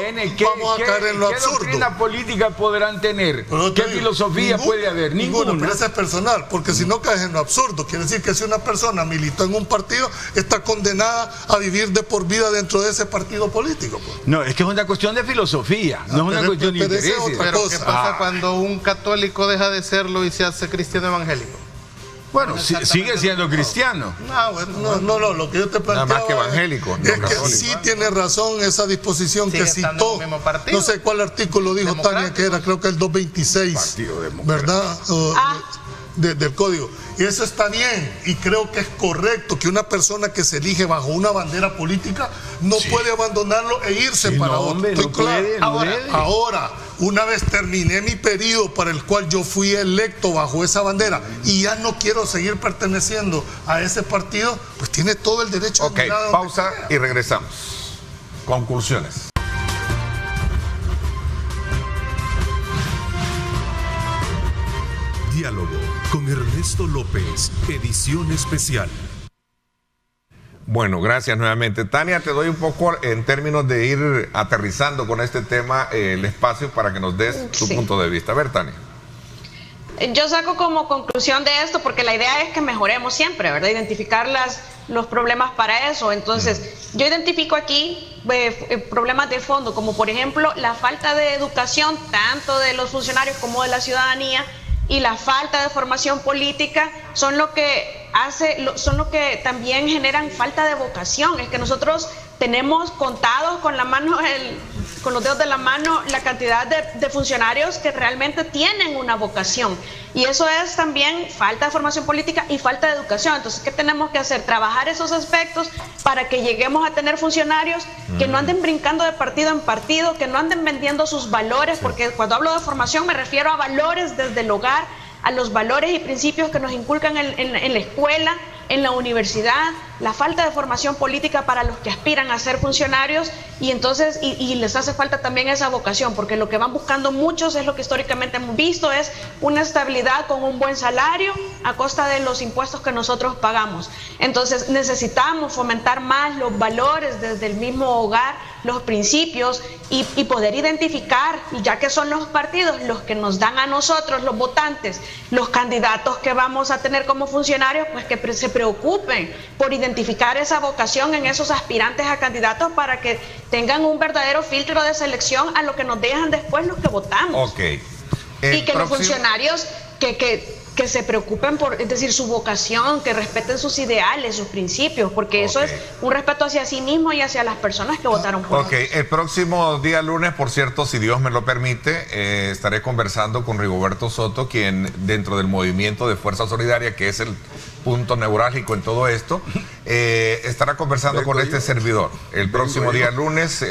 vamos a caer en lo absurdo. ¿Qué doctrina política podrán tener? ¿Qué filosofía puede haber? Ninguna. Pero eso es personal, porque si no caes en lo absurdo, quiere decir que si una persona militó en un partido, está condenada a vivir de por vida dentro de ese partido político. Pues. No, es que es una cuestión de filosofía, no es una cuestión de intereses. Pero ¿qué pasa cuando un católico deja de serlo y se hace cristiano evangélico? Bueno, sigue siendo cristiano. No, lo que yo te planteaba nada más que evangélico, es que sí tiene razón esa disposición que citó. No sé cuál artículo dijo Tania que era, creo que el 226, ¿verdad? Del código. Y eso está bien y creo que es correcto que una persona que se elige bajo una bandera política no puede abandonarlo e irse para otro. Hombre, Estoy claro. Ahora, una vez terminé mi periodo para el cual yo fui electo bajo esa bandera y ya no quiero seguir perteneciendo a ese partido, pues tiene todo el derecho de ir a donde pausa quiera. Y regresamos. Conclusiones. Diálogo con Ernesto López, edición especial. Bueno, gracias nuevamente. Tania, te doy un poco en términos de ir aterrizando con este tema el espacio para que nos des tu punto de vista. A ver, Tania. Yo saco como conclusión de esto, porque la idea es que mejoremos siempre, ¿verdad? Identificar los problemas para eso. Entonces, yo identifico aquí problemas de fondo, como por ejemplo la falta de educación, tanto de los funcionarios como de la ciudadanía, y la falta de formación política son lo que también generan falta de vocación. Es que nosotros tenemos contados con los dedos de la mano la cantidad de funcionarios que realmente tienen una vocación, y eso es también falta de formación política y falta de educación. Entonces, ¿qué tenemos que hacer? Trabajar esos aspectos para que lleguemos a tener funcionarios que no anden brincando de partido en partido, que no anden vendiendo sus valores, porque cuando hablo de formación me refiero a valores desde el hogar, a los valores y principios que nos inculcan en la escuela, en la universidad, la falta de formación política para los que aspiran a ser funcionarios, y entonces y les hace falta también esa vocación, porque lo que van buscando muchos es lo que históricamente hemos visto, es una estabilidad con un buen salario a costa de los impuestos que nosotros pagamos. Entonces necesitamos fomentar más los valores desde el mismo hogar, los principios, y poder identificar, ya que son los partidos los que nos dan a nosotros, los votantes, los candidatos que vamos a tener como funcionarios, pues que se preocupen por identificar identificar esa vocación en esos aspirantes a candidatos para que tengan un verdadero filtro de selección a lo que nos dejan después los que votamos. Ok. Y que los funcionarios que se preocupen por, es decir, su vocación, que respeten sus ideales, sus principios, porque eso es un respeto hacia sí mismo y hacia las personas que votaron por Ok, el próximo día lunes, por cierto, si Dios me lo permite, estaré conversando con Rigoberto Soto, quien dentro del movimiento de Fuerza Solidaria, que es el punto neurálgico en todo esto, estará conversando con este servidor el próximo día lunes,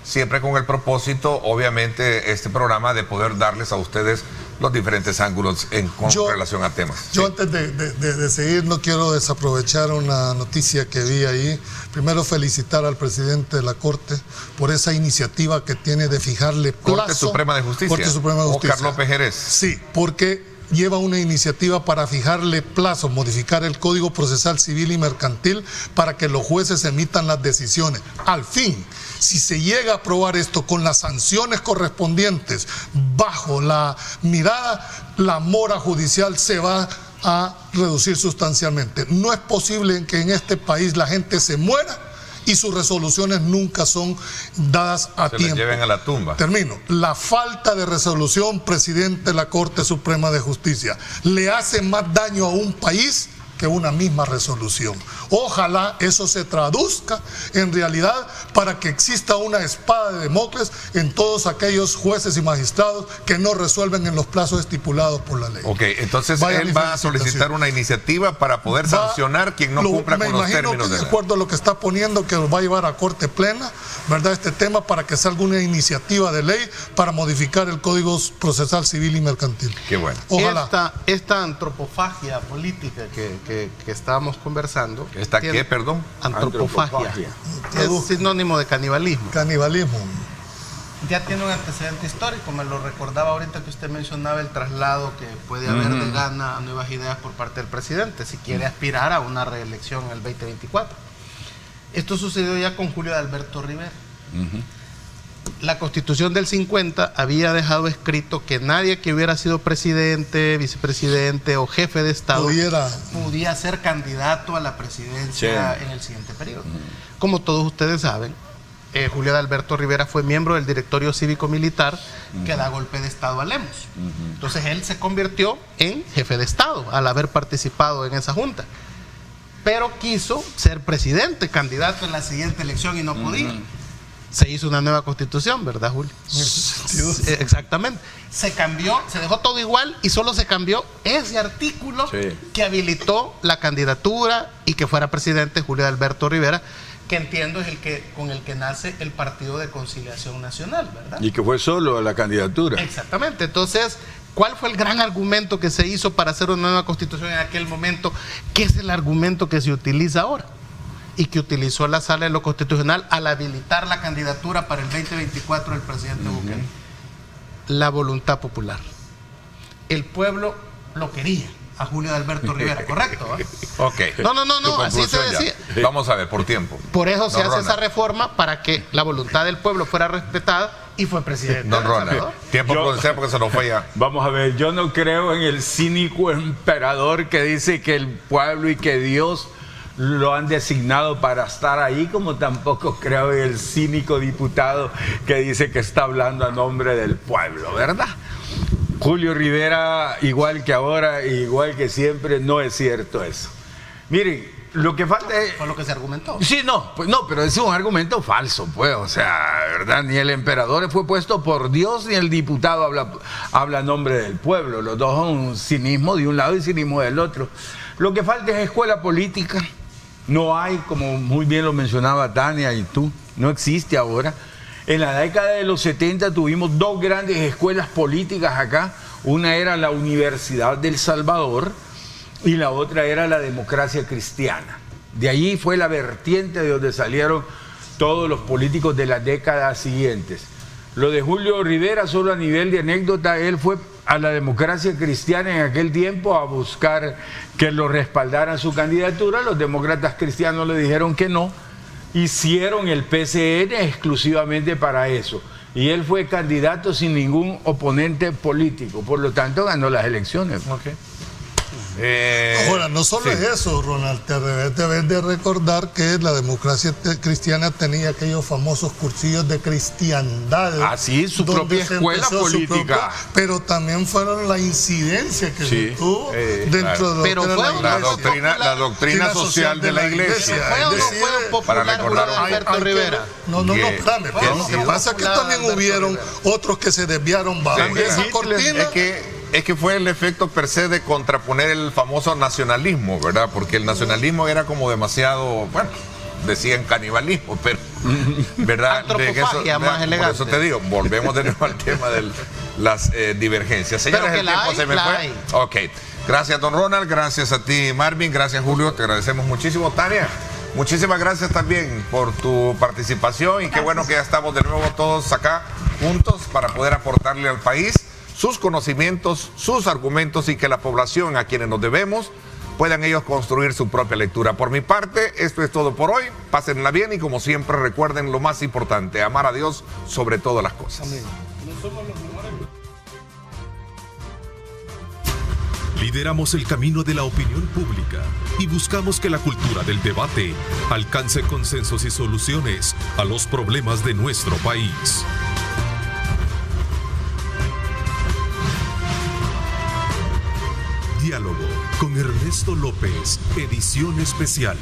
siempre con el propósito, obviamente, este programa de poder darles a ustedes los diferentes ángulos con relación a temas. Yo antes de seguir no quiero desaprovechar una noticia que vi ahí. Primero felicitar al presidente de la Corte por esa iniciativa que tiene de fijarle plazo. Corte Suprema de Justicia. Corte Suprema de Justicia. Oscar López Jerez. Sí, porque lleva una iniciativa para fijarle plazo, modificar el Código Procesal Civil y Mercantil para que los jueces emitan las decisiones. Al fin, si se llega a aprobar esto con las sanciones correspondientes bajo la mirada, la mora judicial se va a reducir sustancialmente. No es posible que en este país la gente se muera y sus resoluciones nunca son dadas a tiempo. Se lleven a la tumba. Termino. La falta de resolución, presidente de la Corte Suprema de Justicia, le hace más daño a un país que una misma resolución. Ojalá eso se traduzca en realidad para que exista una espada de Damocles en todos aquellos jueces y magistrados que no resuelven en los plazos estipulados por la ley. Ok, entonces él va a solicitar una iniciativa para poder sancionar quien no cumpla con los términos de acuerdo a lo que está poniendo, que lo va a llevar a Corte Plena, ¿verdad? Este tema para que salga una iniciativa de ley para modificar el Código Procesal Civil y Mercantil. Qué bueno. Ojalá. Esta antropofagia política que estábamos conversando. ¿Esta qué, perdón? Antropofagia. Es sinónimo de canibalismo. Canibalismo. Ya tiene un antecedente histórico, me lo recordaba ahorita que usted mencionaba el traslado que puede haber de Gana a Nuevas Ideas por parte del presidente, si quiere aspirar a una reelección en el 2024. Esto sucedió ya con Julio de Alberto Rivera. La Constitución del 50 había dejado escrito que nadie que hubiera sido presidente, vicepresidente o jefe de Estado podía ser candidato a la presidencia en el siguiente periodo. Como todos ustedes saben, Julio de Alberto Rivera fue miembro del directorio cívico-militar que da golpe de Estado a Lemos. Entonces él se convirtió en jefe de Estado al haber participado en esa junta. Pero quiso ser presidente, candidato en la siguiente elección y no podía. Se hizo una nueva constitución, ¿verdad, Julio? Exactamente. Se cambió, se dejó todo igual y solo se cambió ese artículo que habilitó la candidatura y que fuera presidente Julio de Alberto Rivera, que entiendo es el que con el que nace el Partido de Conciliación Nacional, ¿verdad? Y que fue solo a la candidatura. Exactamente. Entonces, ¿cuál fue el gran argumento que se hizo para hacer una nueva constitución en aquel momento? ¿Qué es el argumento que se utiliza ahora? Y que utilizó la Sala de lo Constitucional al habilitar la candidatura para el 2024 del presidente Bukele. La voluntad popular. El pueblo lo quería a Julio de Alberto Rivera, ¿correcto? Ok. No, así se decía. Vamos a ver, por tiempo. Por eso se hace esa reforma, para que la voluntad del pueblo fuera respetada, y fue presidente. Don Ronald, tiempo porque se nos fue ya. Vamos a ver, yo no creo en el cínico emperador que dice que el pueblo y que Dios lo han designado para estar ahí, como tampoco creo en el cínico diputado que dice que está hablando a nombre del pueblo, ¿verdad? Julio Rivera, igual que ahora, igual que siempre, no es cierto eso. Miren, lo que falta es... Fue lo que se argumentó. Sí, pero es un argumento falso, pues, o sea, ¿verdad? Ni el emperador fue puesto por Dios, ni el diputado habla a nombre del pueblo. Los dos son un cinismo de un lado y cinismo del otro. Lo que falta es escuela política. No hay, como muy bien lo mencionaba Tania y tú, no existe ahora. En la década de los 70 tuvimos dos grandes escuelas políticas acá. Una era la Universidad del Salvador y la otra era la Democracia Cristiana. De allí fue la vertiente de donde salieron todos los políticos de las décadas siguientes. Lo de Julio Rivera, solo a nivel de anécdota, él fue a la Democracia Cristiana en aquel tiempo a buscar que lo respaldaran su candidatura. Los demócratas cristianos le dijeron que no. Hicieron el PCN exclusivamente para eso. Y él fue candidato sin ningún oponente político. Por lo tanto, ganó las elecciones. Ahora, no solo es eso, Ronald, debes de recordar que la democracia cristiana tenía aquellos famosos cursillos de cristiandad. Así, su propia escuela política. Pero también fueron la incidencia que se tuvo dentro de pero fue la doctrina social de la iglesia. Fue para recordar Alberto Rivera. No, espérame. Lo que pasa es que también hubieron otros que se desviaron bajo esa cortina. Es que fue el efecto per se de contraponer el famoso nacionalismo, ¿verdad? Porque el nacionalismo era como demasiado, bueno, decían canibalismo, pero, ¿verdad? Antropofagia, más elegante. Por eso te digo, volvemos de nuevo al tema de las divergencias. Señores, el tiempo se me fue. Ok. Gracias, don Ronald. Gracias a ti, Marvin. Gracias, Julio. Te agradecemos muchísimo. Tania, muchísimas gracias también por tu participación y qué bueno que ya estamos de nuevo todos acá juntos para poder aportarle al país sus conocimientos, sus argumentos y que la población a quienes nos debemos puedan ellos construir su propia lectura. Por mi parte, esto es todo por hoy. Pásenla bien y como siempre recuerden lo más importante, amar a Dios sobre todas las cosas. Amén. Lideramos el camino de la opinión pública y buscamos que la cultura del debate alcance consensos y soluciones a los problemas de nuestro país. Diálogo con Ernesto López, edición especial.